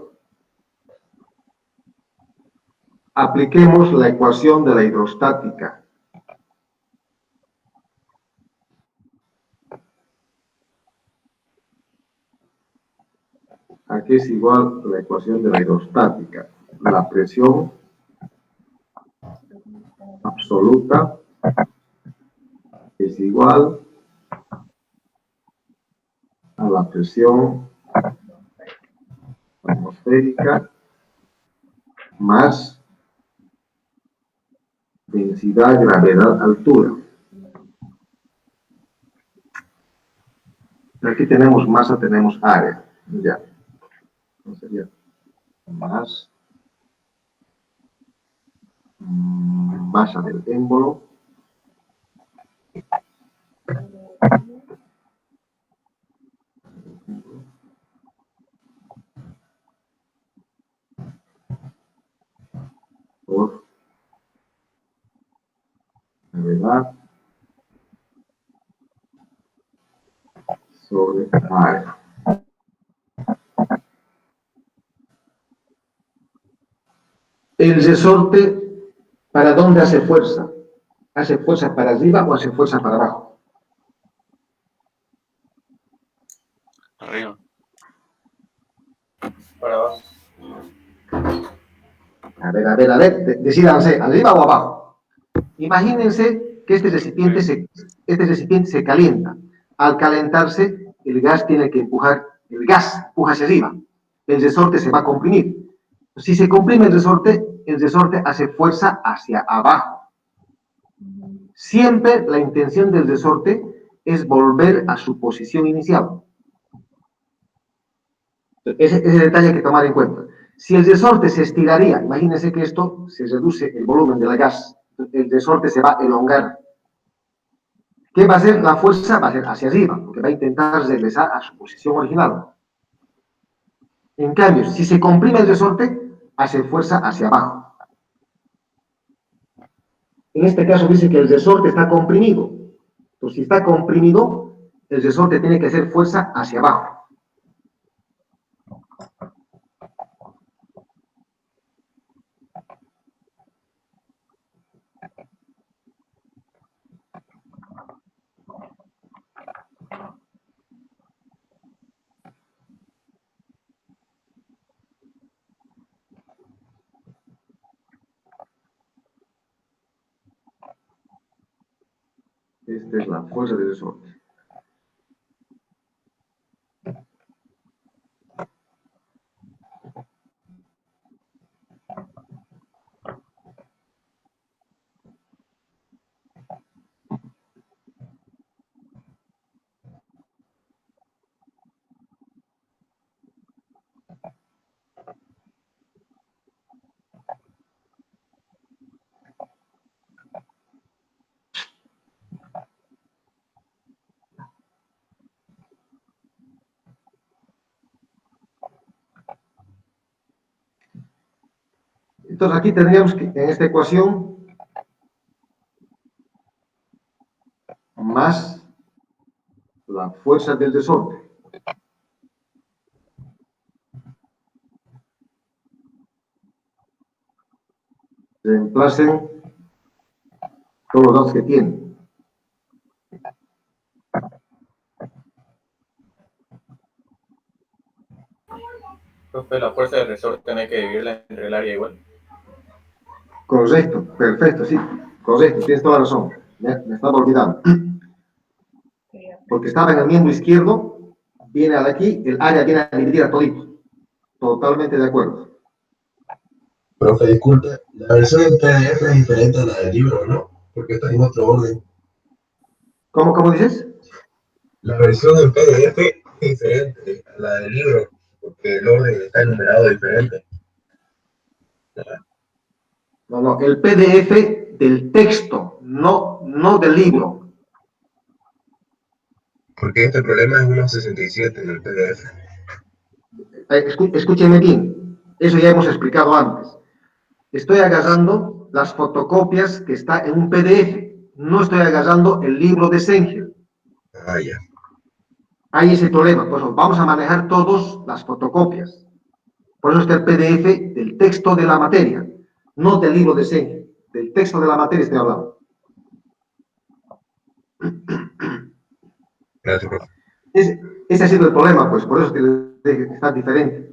apliquemos la ecuación de la hidrostática. Aquí es igual la ecuación de la hidrostática. La presión absoluta es igual a la presión atmosférica más densidad, gravedad, altura. Aquí tenemos masa, tenemos área. Ya. Entonces sería más masa del émbolo por gravedad sobre área. El resorte, ¿para dónde hace fuerza? ¿Hace fuerza para arriba o hace fuerza para abajo? Arriba. Para abajo. A ver, decídanse, ¿arriba o abajo? Imagínense que este recipiente se calienta. Al calentarse, el gas tiene que empujar, el gas empuja hacia arriba. El resorte se va a comprimir. Si se comprime el resorte hace fuerza hacia abajo. Siempre la intención del resorte es volver a su posición inicial. Ese detalle hay que tomar en cuenta. Si el resorte se estiraría, imagínense que esto se reduce el volumen del gas, el resorte se va a elongar. ¿Qué va a hacer? La fuerza va a ser hacia arriba, porque va a intentar regresar a su posición original. En cambio, si se comprime el resorte, hace fuerza hacia abajo. En este caso dice que el resorte está comprimido. Entonces, si está comprimido, el resorte tiene que hacer fuerza hacia abajo. Esta es la fuerza del resorte. Entonces aquí tendríamos que, en esta ecuación, más la fuerza del resorte. Reemplacen todos los datos que tienen. Profe, la fuerza del resorte tiene que dividirla entre el área igual. Correcto, perfecto, sí, correcto, tienes toda la razón. Me estaba olvidando. Porque estaba en el miembro izquierdo, viene al aquí, el área viene a dividir a todito. Totalmente de acuerdo. Profe, disculpe, la versión en PDF es diferente a la del libro, ¿no? Porque está en otro orden. ¿Cómo dices? La versión en PDF es diferente a la del libro, porque el orden está enumerado diferente. No, el PDF del texto, no del libro. Porque este problema es 1.67 en el PDF. Escúcheme bien, eso ya hemos explicado antes. Estoy agarrando las fotocopias que está en un PDF, no estoy agarrando el libro de Sengel. Ah, ya. Hay ese problema, pues vamos a manejar todas las fotocopias. Por eso está el PDF del texto de la materia. no del libro de diseño, del texto de la materia estoy hablando. Gracias, profe. Ese ha sido el problema, pues, por eso te dije que está diferente.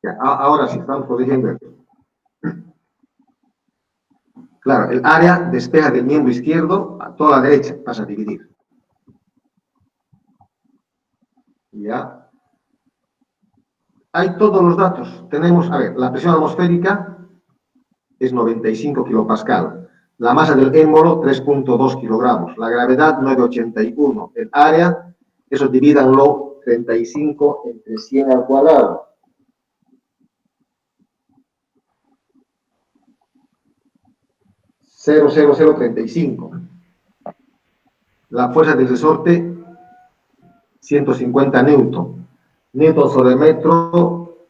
Ya, ahora sí, estamos corrigiendo esto. Claro, el área despeja del miembro izquierdo a toda la derecha, pasa a dividir. Ya. Hay todos los datos. Tenemos, a ver, la presión atmosférica es 95 kilopascal. La masa del émbolo, 3.2 kilogramos. La gravedad, 981. El área, eso divídanlo 35 entre 100 al cuadrado. 0,0035. La fuerza del resorte, 150 newton. Newton sobre metro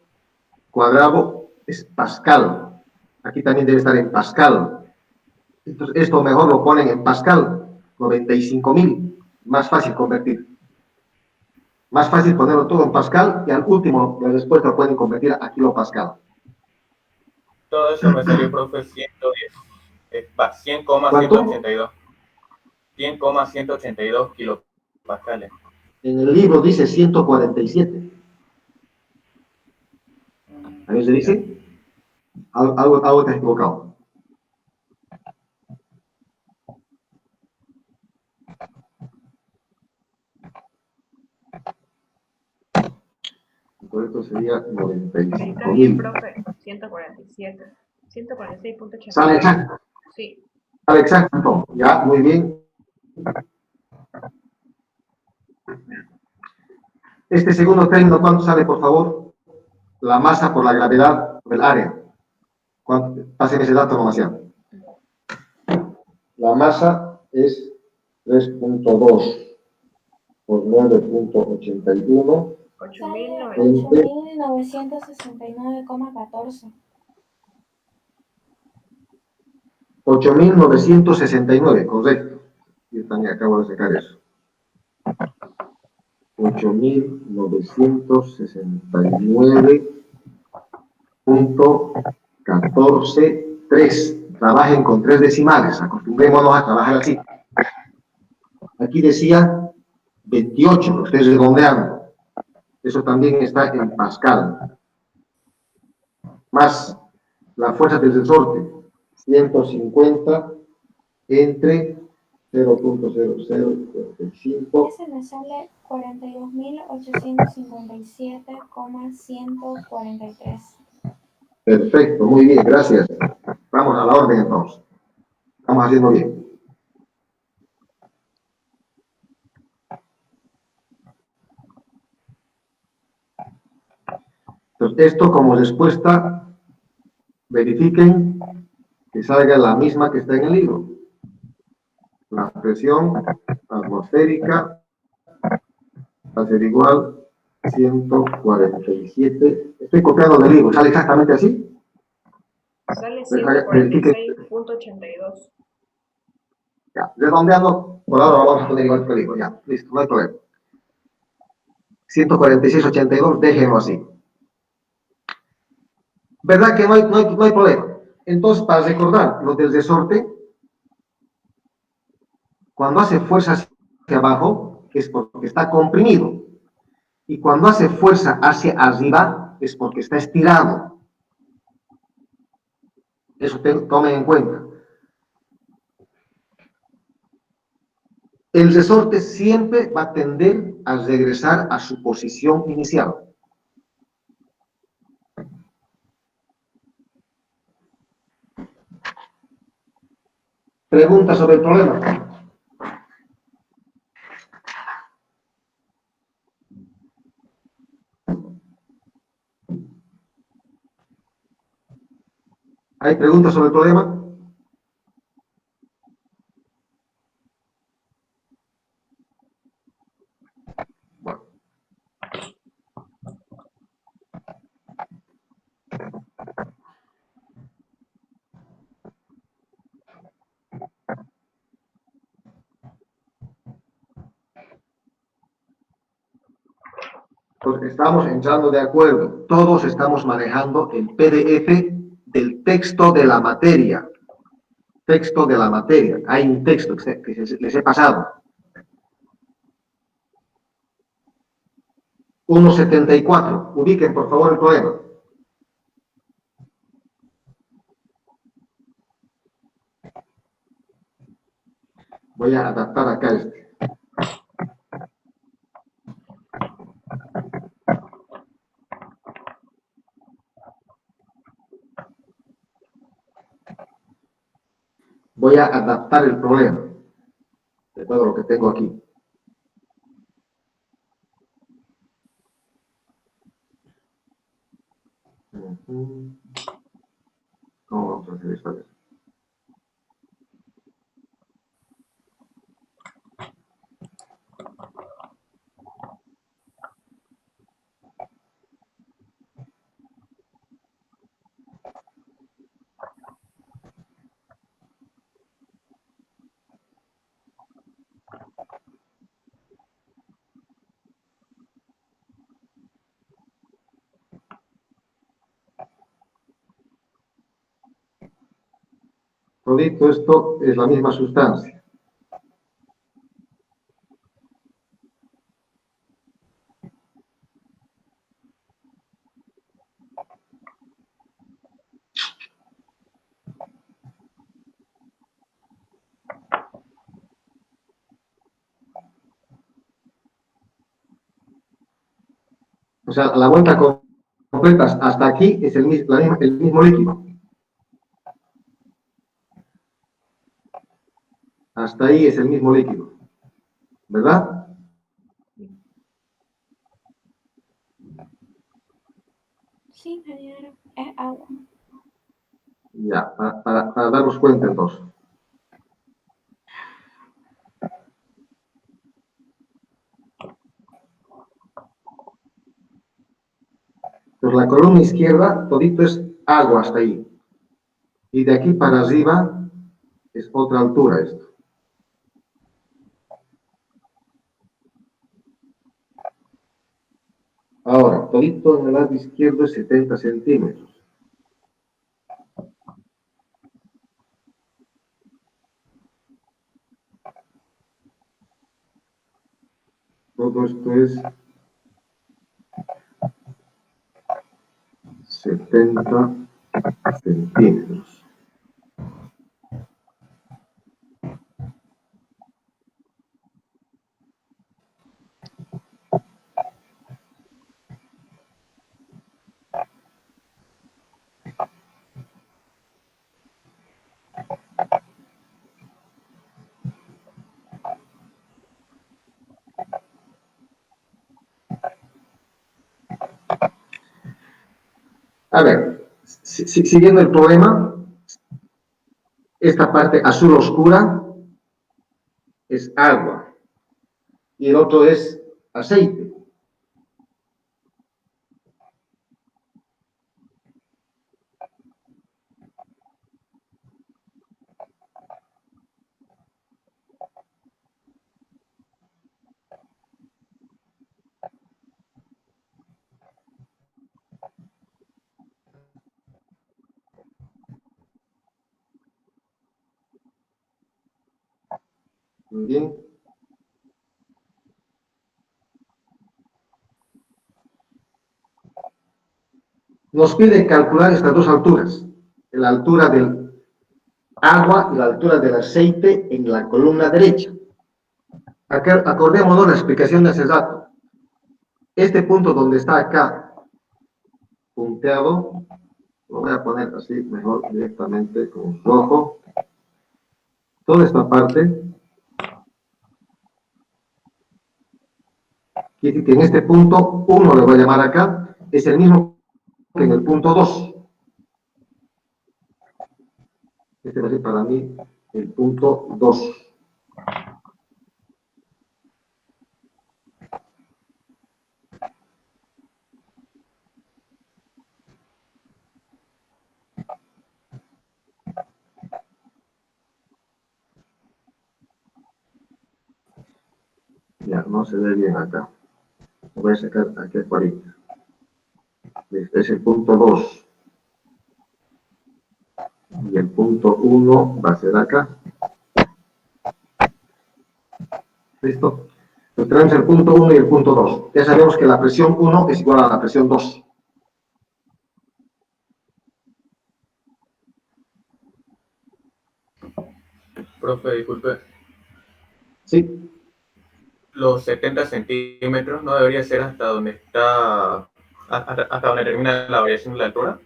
cuadrado es pascal. Aquí también debe estar en pascal. Entonces, esto mejor lo ponen en pascal, 95.000. Más fácil convertir. Más fácil ponerlo todo en pascal y al último, la respuesta lo pueden convertir a kilopascal. Todo eso me salió, profe, 110, 100,182. 100,182 kilopascales. En el libro dice 147. ¿A ver se dice? Algo está equivocado. Por esto sería Está bien, 95.000. profe. 147. Sale 146.89. exacto. Sí. Sale exacto. Ya, muy bien. Este segundo término, ¿cuánto sale, por favor? La masa por la gravedad del área. Pasen ese dato nomás ya. La masa es 3.2 por 9.81. 8.969,14. 8.969, correcto. Yo también acabo de sacar eso. 8.969.143. Trabajen con 3 decimales, acostumbrémonos a trabajar así. Aquí decía 28, lo estoy redondeando. Eso también está en pascal. Más la fuerza del resorte, 150 entre 0.0045. Ese me sale 42.857,143. Perfecto, muy bien, gracias. Vamos a la orden entonces. Estamos haciendo bien. Entonces, esto como respuesta, verifiquen que salga la misma que está en el libro. La presión atmosférica va a ser igual a 147. Estoy copiando del libro, ¿sale exactamente así? Sale Verifiquen. 146.82. Ya, redondeando, por ahora vamos a poner igual que el libro, ya, listo, no hay problema. 146.82, déjenlo así. ¿Verdad que no hay problema? Entonces, para recordar lo del resorte, cuando hace fuerza hacia abajo, es porque está comprimido. Y cuando hace fuerza hacia arriba, es porque está estirado. Eso tomen en cuenta. El resorte siempre va a tender a regresar a su posición inicial. Pregunta sobre el problema. ¿Hay preguntas sobre el problema? Bueno. Pues estamos entrando de acuerdo. Todos estamos manejando el PDF del texto de la materia. Texto de la materia. Hay un texto que les he pasado. 1.74. Ubiquen, por favor, el problema. Voy a adaptar acá este. Voy a adaptar el problema de todo lo que tengo aquí. ¿Cómo vamos a hacer esta vez? Todito esto es la misma sustancia. O sea, la vuelta completa hasta aquí es el mismo líquido. Hasta ahí es el mismo líquido. ¿Verdad? Sí, ingeniero, es agua. Ya, para darnos cuenta entonces. Pues la columna izquierda, todito es agua hasta ahí. Y de aquí para arriba es otra altura esto. Ahora, todito en el lado izquierdo es 70 centímetros. Todo esto es 70 centímetros. A ver, siguiendo el problema, esta parte azul oscura es agua y el otro es aceite. Muy bien. Nos pide calcular estas dos alturas, la altura del agua y la altura del aceite en la columna derecha. Acordémonos la explicación de hace rato. Este punto donde está acá punteado, lo voy a poner así mejor directamente con rojo. Toda esta parte, quiere decir que en este punto 1 le voy a llamar acá, es el mismo que en el punto 2. Este va a ser para mí el punto 2. Ya, no se ve bien acá. voy a sacar aquí a 40. Este es el punto 2. Y el punto 1 va a ser acá. ¿Listo? Entonces tenemos el punto 1 y el punto 2. Ya sabemos que la presión 1 es igual a la presión 2. Profe, disculpe, ¿Sí? los 70 centímetros no debería ser hasta donde está, hasta donde termina la variación de la altura.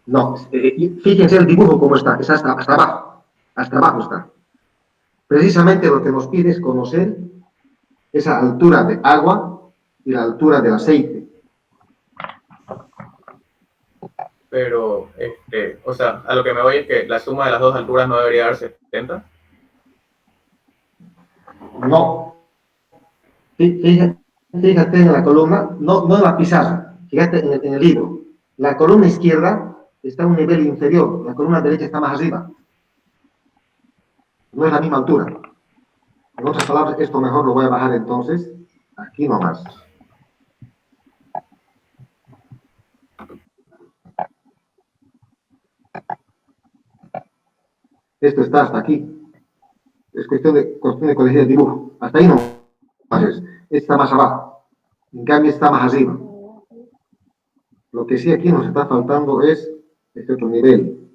No. Fíjense el dibujo cómo está. Es hasta abajo. Hasta abajo está. Precisamente lo que nos pide es conocer esa altura de agua y la altura del aceite. Pero, o sea, a lo que me voy es que la suma de las dos alturas no debería dar 70. No. Fíjate en la columna, no en la pizarra, fíjate en el libro. La columna izquierda está a un nivel inferior, la columna derecha está más arriba. No es la misma altura. En otras palabras, esto mejor lo voy a bajar entonces aquí nomás. Esto está hasta aquí. Es cuestión de corregir el dibujo. Hasta ahí nomás es. Este está más abajo. En cambio, está más arriba. Lo que sí aquí nos está faltando es este otro nivel.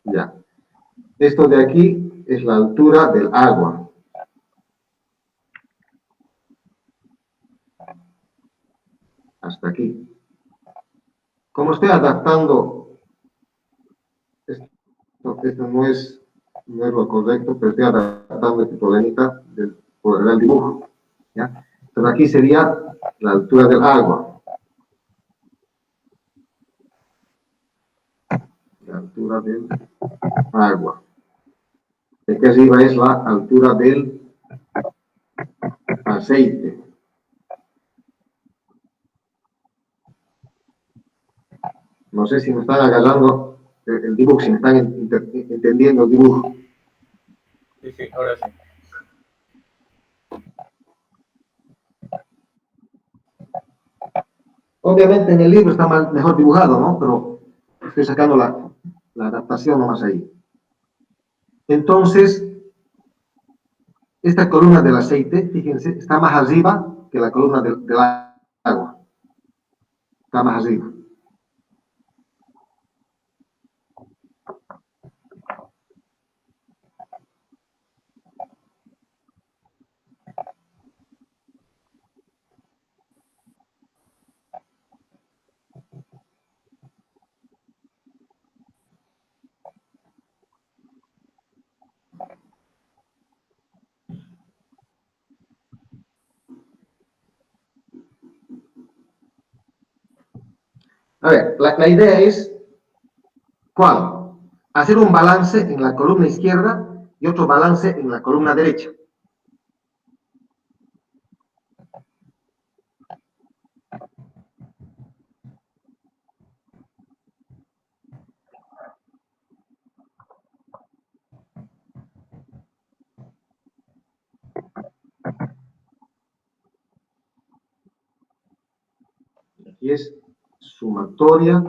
Ya. Esto de aquí es la altura del agua. Hasta aquí. Como estoy adaptando, esto no es lo correcto, pero estoy adaptando este problemita por el dibujo. ¿Ya? Entonces aquí sería la altura del agua. La altura del agua. Aquí arriba es la altura del aceite. No sé si me están agarrando el dibujo, si me están entendiendo el dibujo. Sí, sí, ahora sí. Obviamente en el libro está mejor dibujado, ¿no? Pero estoy sacando la adaptación nomás ahí. Entonces, esta columna del aceite, fíjense, está más arriba que la columna del agua. Está más arriba. A ver, la idea es, ¿cuál? Hacer un balance en la columna izquierda y otro balance en la columna derecha. Aquí es sumatoria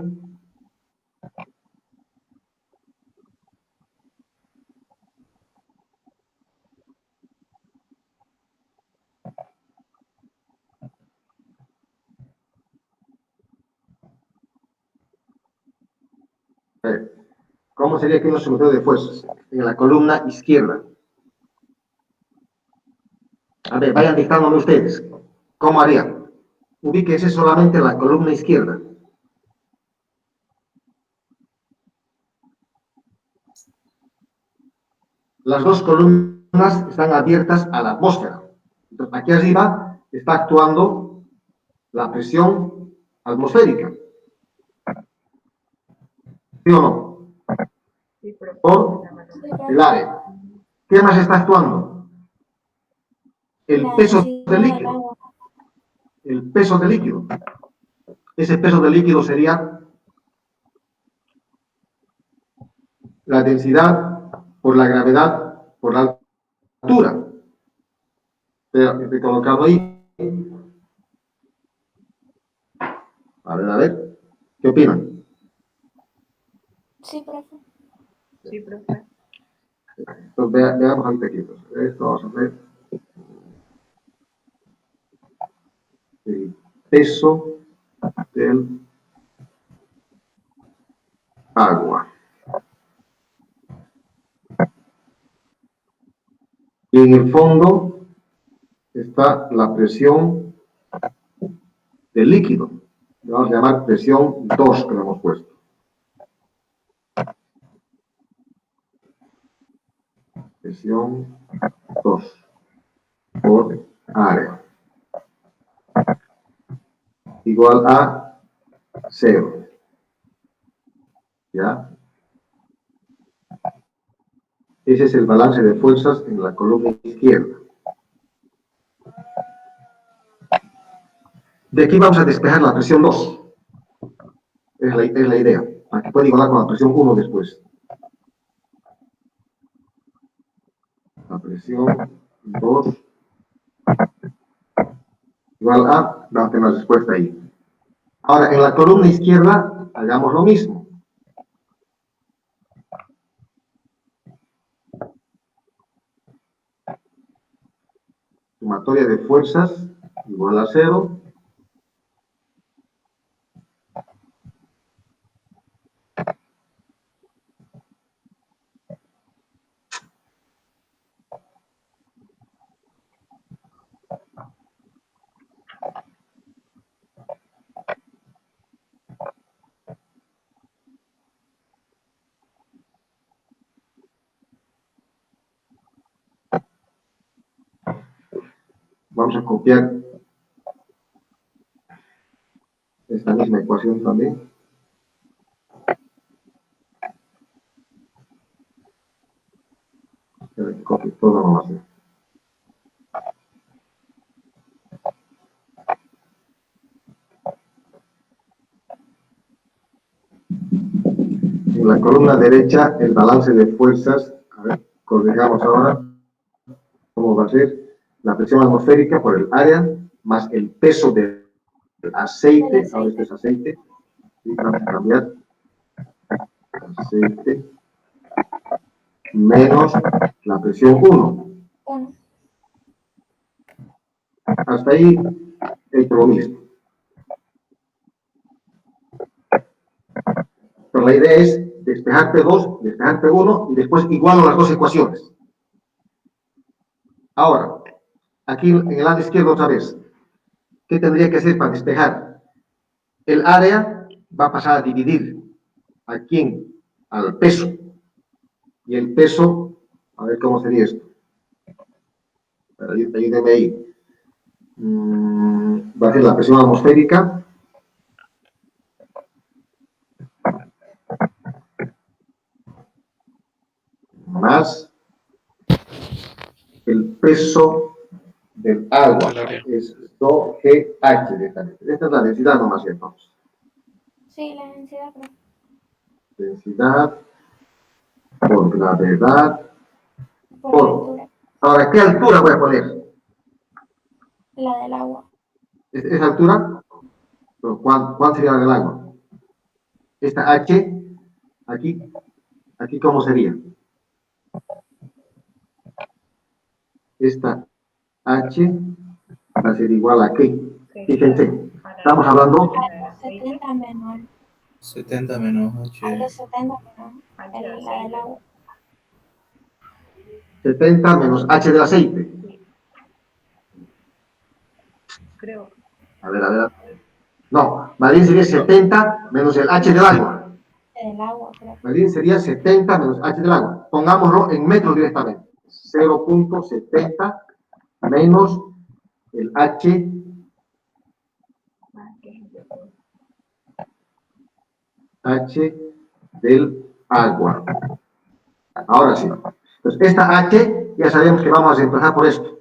¿cómo sería aquí una sumatoria de fuerzas? En la columna izquierda. A ver, vayan dictándome ustedes. ¿Cómo harían? Ubíquense solamente en la columna izquierda. Las dos columnas están abiertas a la atmósfera. Entonces, aquí arriba está actuando la presión atmosférica. ¿Sí o no? Sí, pero Por el aire. ¿Qué más está actuando? El peso del líquido. El peso del líquido. Ese peso del líquido sería la densidad por la gravedad por la altura. Estoy colocando ahí. A ver. ¿Qué opinan? Sí, profe. Sí, profe. Entonces, veamos ahorita aquí. Esto vamos a ver. El peso del agua. Y en el fondo está la presión del líquido. Le vamos a llamar presión 2 que le hemos puesto. Presión 2 por área. Igual a 0. ¿Ya? Ese es el balance de fuerzas en la columna izquierda. De aquí vamos a despejar la presión 2. Es la idea. Para que pueda igualar con la presión 1 después. La presión 2 igual a, vamos a tener la respuesta ahí. Ahora, en la columna izquierda, hagamos lo mismo. Sumatoria de fuerzas igual a 0. Vamos a copiar esta misma ecuación también. Copio todo nomás. En la columna derecha, el balance de fuerzas, a ver, corrijamos ahora, ¿cómo va a ser? La presión atmosférica por el área, más el peso del aceite, ahora este es aceite, y vamos a cambiar, aceite, menos la presión 1. 1. Hasta ahí, he hecho lo mismo. Pero la idea es despejar P2, despejar P1 y después igualo las dos ecuaciones. Ahora, aquí en el lado izquierdo otra vez, ¿qué tendría que hacer para despejar? El área va a pasar a dividir a quién, al peso. Y el peso, a ver cómo sería esto. Ayúdenme ahí. Va a ser la presión atmosférica más el peso del agua. Es 2GH directamente. Esta es la densidad nomás, entonces. Sí, la densidad, profe. Densidad por gravedad Por la altura. Ahora, ¿qué altura voy a poner? La del agua. ¿Esa altura? Pero ¿cuál sería la del agua? Esta H, aquí ¿cómo sería? Esta H va a ser igual a ¿qué? Fíjense, estamos hablando 70 menos. 70 menos A los 8. 70 menos la del agua. 70 menos H del aceite. Creo. A ver. No, más bien sería 70 menos el H del agua. Del agua, creo. Más bien sería 70 menos H del agua. Pongámoslo en metros directamente. 0.70 menos el H del agua. Ahora sí. Entonces, esta H ya sabemos que vamos a reemplazar por esto.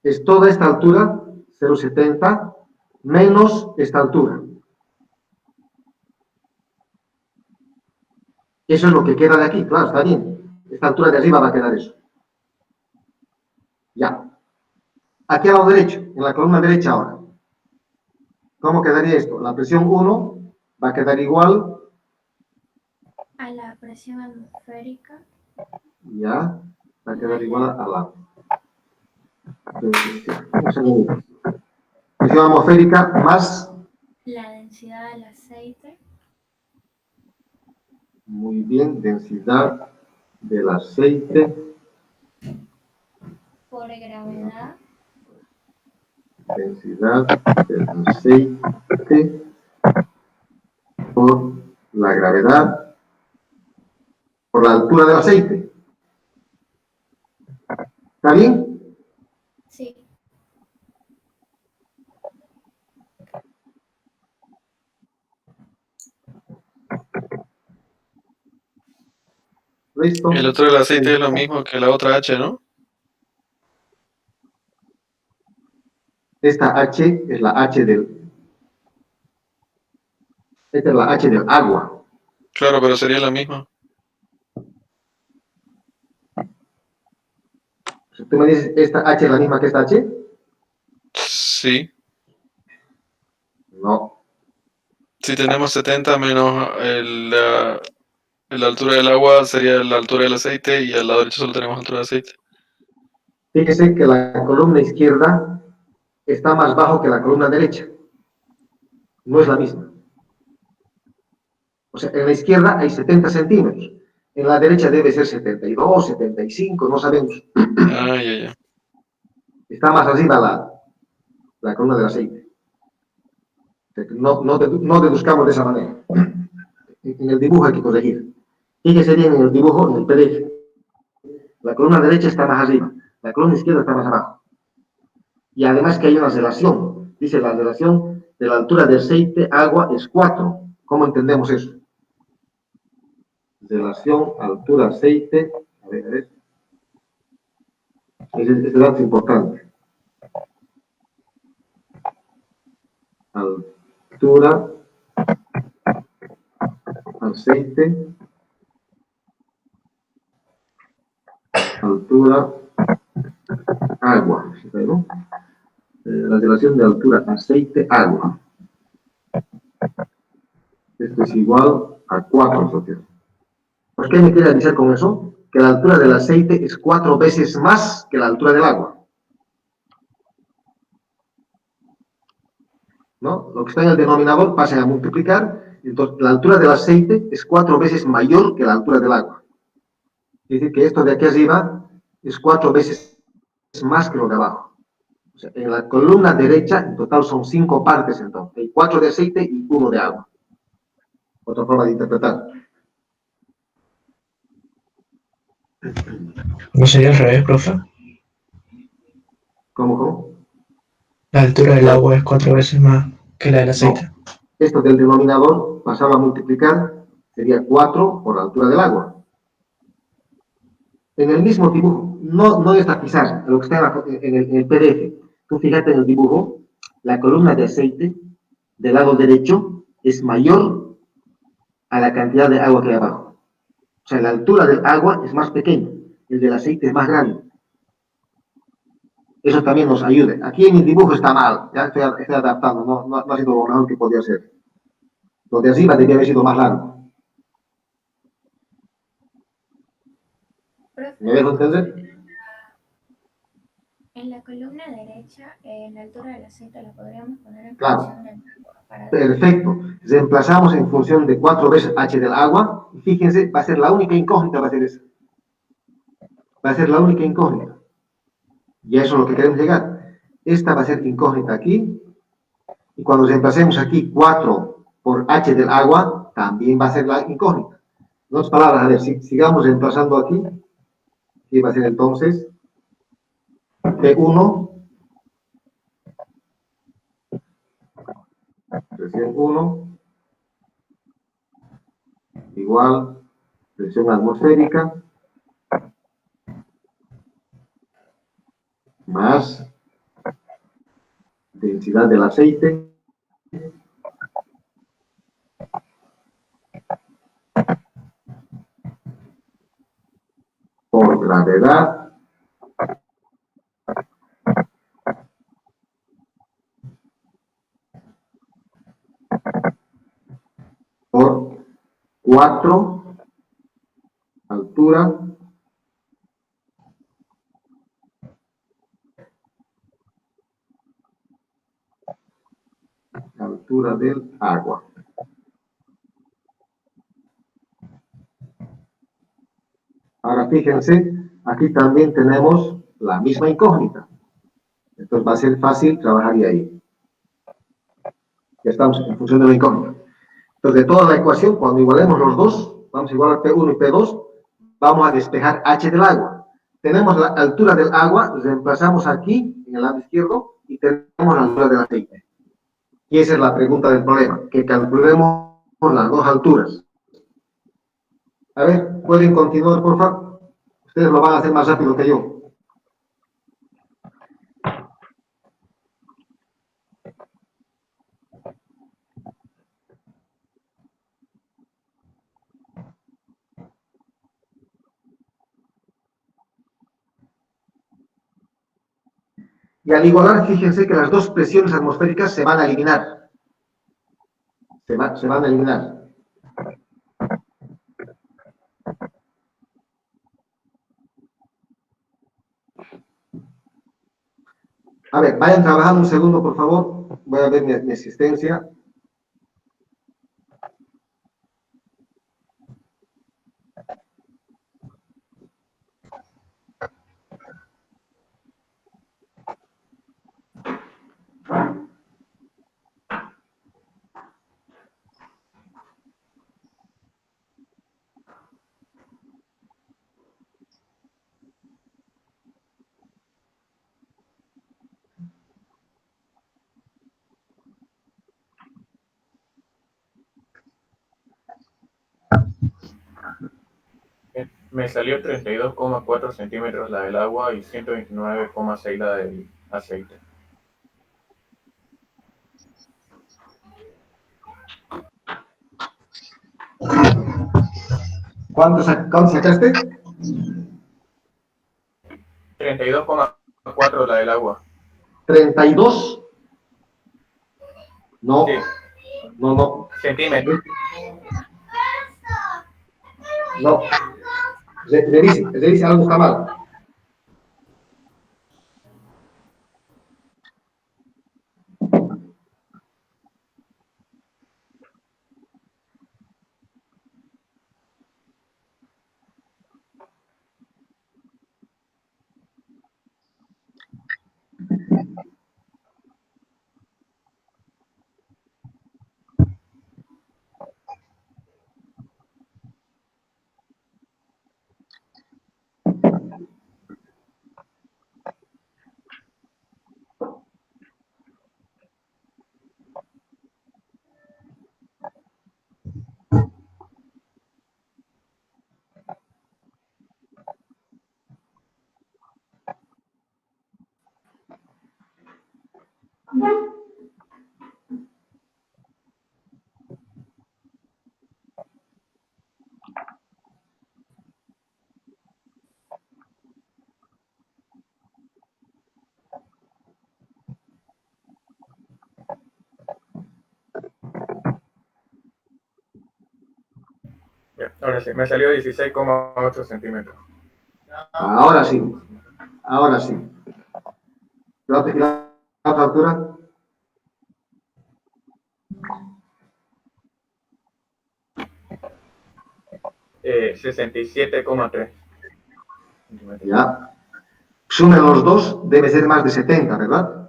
Es toda esta altura, 0,70, menos esta altura. Eso es lo que queda de aquí, claro, está bien. Esta altura de arriba va a quedar eso. Ya. Aquí al lado derecho, en la columna derecha ahora. ¿Cómo quedaría esto? La presión 1 va a quedar igual, A la presión atmosférica. ya, va a quedar igual a la un segundo. Presión atmosférica más, La densidad del aceite. muy bien, densidad del aceite, Por gravedad. densidad del aceite por la gravedad, por la altura del aceite. ¿Está bien? Sí. ¿Listo? El otro del aceite es lo mismo que la otra H, ¿no? Esta H es la H del... Esta es la H del agua. Claro, pero sería la misma. Si tú me dices, ¿esta H es la misma que esta H? Sí. No. Si tenemos 70 menos la altura del agua, sería la altura del aceite, y al lado derecho solo tenemos altura de aceite. Fíjese que la columna izquierda está más bajo que la columna derecha. No es la misma. O sea, en la izquierda hay 70 centímetros. En la derecha debe ser 72, 75, no sabemos. Ah, ya. Está más arriba la columna del aceite. O sea, no deduzcamos de esa manera. En el dibujo hay que corregir. Fíjese bien en el dibujo, en el PDF. La columna derecha está más arriba, la columna izquierda está más abajo. Y además que hay una relación. Dice la relación de la altura del aceite agua es 4. ¿Cómo entendemos eso? Relación altura aceite. A ver. Este dato es importante. Altura aceite. Altura agua. ¿No? La relación de altura aceite-agua. Esto es igual a 4, socios. ¿Por qué me quiere decir con eso? Que la altura del aceite es 4 veces más que la altura del agua. ¿No? Lo que está en el denominador pasa a multiplicar, entonces la altura del aceite es 4 veces mayor que la altura del agua. Es decir, que esto de aquí arriba es 4 veces más que lo de abajo. O sea, en la columna derecha, en total son 5 partes entonces. Hay 4 de aceite y 1 de agua. Otra forma de interpretar. ¿No sería al revés, profe? ¿Cómo? La altura del agua es 4 veces más que la del aceite. No. Esto del denominador pasaba a multiplicar, sería 4 por la altura del agua. En el mismo dibujo, no es tapizar, lo que está en el PDF. Tú fíjate en el dibujo, la columna de aceite del lado derecho es mayor a la cantidad de agua que hay abajo. O sea, la altura del agua es más pequeña, el del aceite es más grande. Eso también nos ayuda. Aquí en el dibujo está mal, ya estoy adaptando, no ha sido lo mejor que podía ser. Lo de arriba debía haber sido más largo. ¿Me dejo entender? En la columna derecha, la altura del aceite la podríamos poner en Claro. función del agua. Perfecto. Reemplazamos en función de 4 veces H del agua. Y fíjense, va a ser la única incógnita, va a ser esa. Va a ser la única incógnita. Y a eso es lo que queremos llegar. Esta va a ser incógnita aquí. Y cuando reemplacemos aquí 4 por H del agua, también va a ser la incógnita. En otras palabras, a ver, sigamos reemplazando aquí. Y va a ser entonces P1, presión 1, igual presión atmosférica, más densidad del aceite por gravedad 4, altura, altura del agua. Ahora fíjense, aquí también tenemos la misma incógnita. Entonces va a ser fácil trabajar ahí. Ya estamos en función de la incógnita. Entonces, de toda la ecuación, cuando igualemos los dos, vamos a igualar P1 y P2, vamos a despejar H del agua. Tenemos la altura del agua, reemplazamos aquí, en el lado izquierdo, y tenemos la altura del aceite. Y esa es la pregunta del problema, que calculemos las dos alturas. A ver, ¿pueden continuar, por favor? Ustedes lo van a hacer más rápido que yo. Y al igualar, fíjense que las dos presiones atmosféricas se van a eliminar. Se van a eliminar. A ver, vayan trabajando un segundo, por favor. Voy a ver mi asistencia. Me salió 32,4 centímetros la del agua y 129,6 la del aceite. ¿Cuánto sacaste? 32,4 la del agua. 32. No, Sí, no. centímetros. No. Revise, algo está mal. Ya, ahora sí, me salió 16,8 centímetros. Ahora sí. Ahora sí. ¿La otra altura? Eh, 67,3 centímetros. Ya. Sumen los dos, debe ser más de 70, ¿verdad?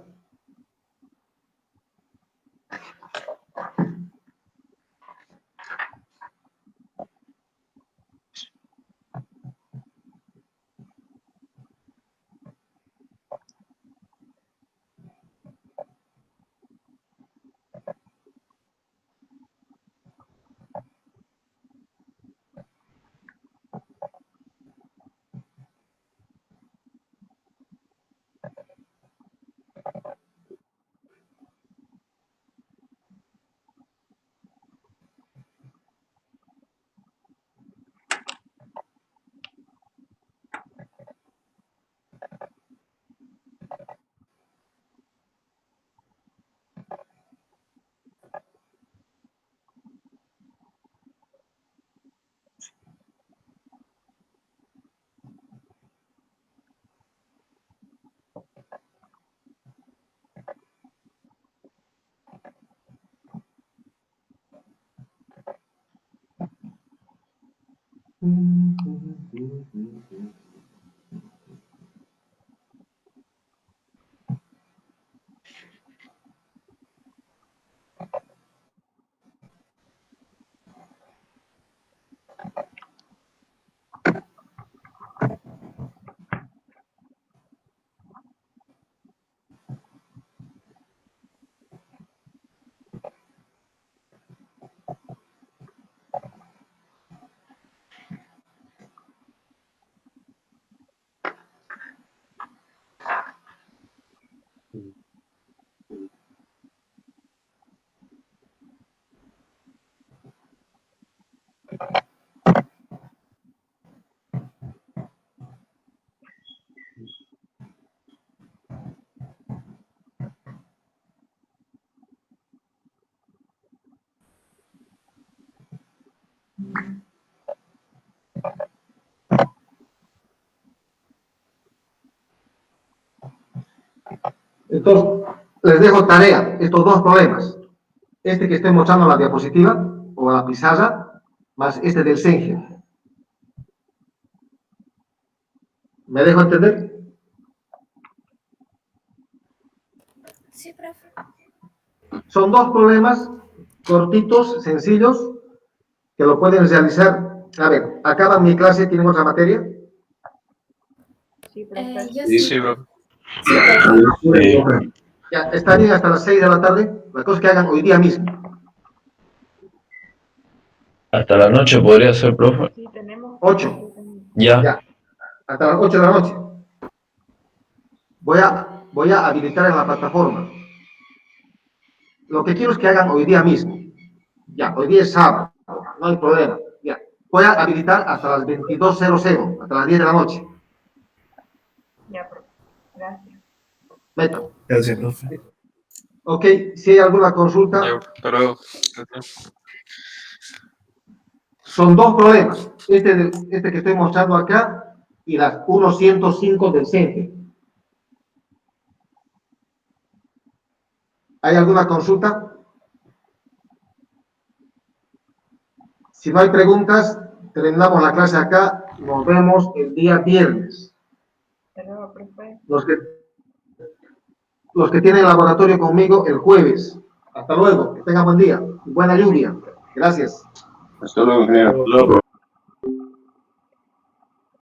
Entonces, les dejo tarea, estos dos problemas. Este que estoy mostrando en la diapositiva o en la pizarra, más este del Senge. ¿Me dejo entender? Sí, profe. Son dos problemas cortitos, sencillos, que lo pueden realizar. A ver, acaban mi clase, ¿tienen otra materia? Sí, profe. Yo Sí, sí. bro. Sí, profe. Ya, está bien hasta las 6 de la tarde. La cosa es que hagan hoy día mismo. Hasta la noche podría ser, profe. Sí, tenemos. 8. Ya. Ya, hasta las 8 de la noche. Voy a habilitar en la plataforma. Lo que quiero es que hagan hoy día mismo. Ya, hoy día es sábado, no hay problema. Ya, voy a habilitar hasta las 22:00, hasta las 10 de la noche. Ya, profe. Gracias. Meta. Gracias, profe. Ok, si hay alguna consulta, Ya, hasta luego. son dos problemas. Este que estoy mostrando acá y las 1.105 del centro. ¿Hay alguna consulta? Si no hay preguntas, terminamos la clase acá. Nos vemos el día viernes. Pero, profe. Los que tienen laboratorio conmigo el jueves. Hasta luego. Que tengan buen día. Buena lluvia. Gracias. Hasta luego, ingeniero.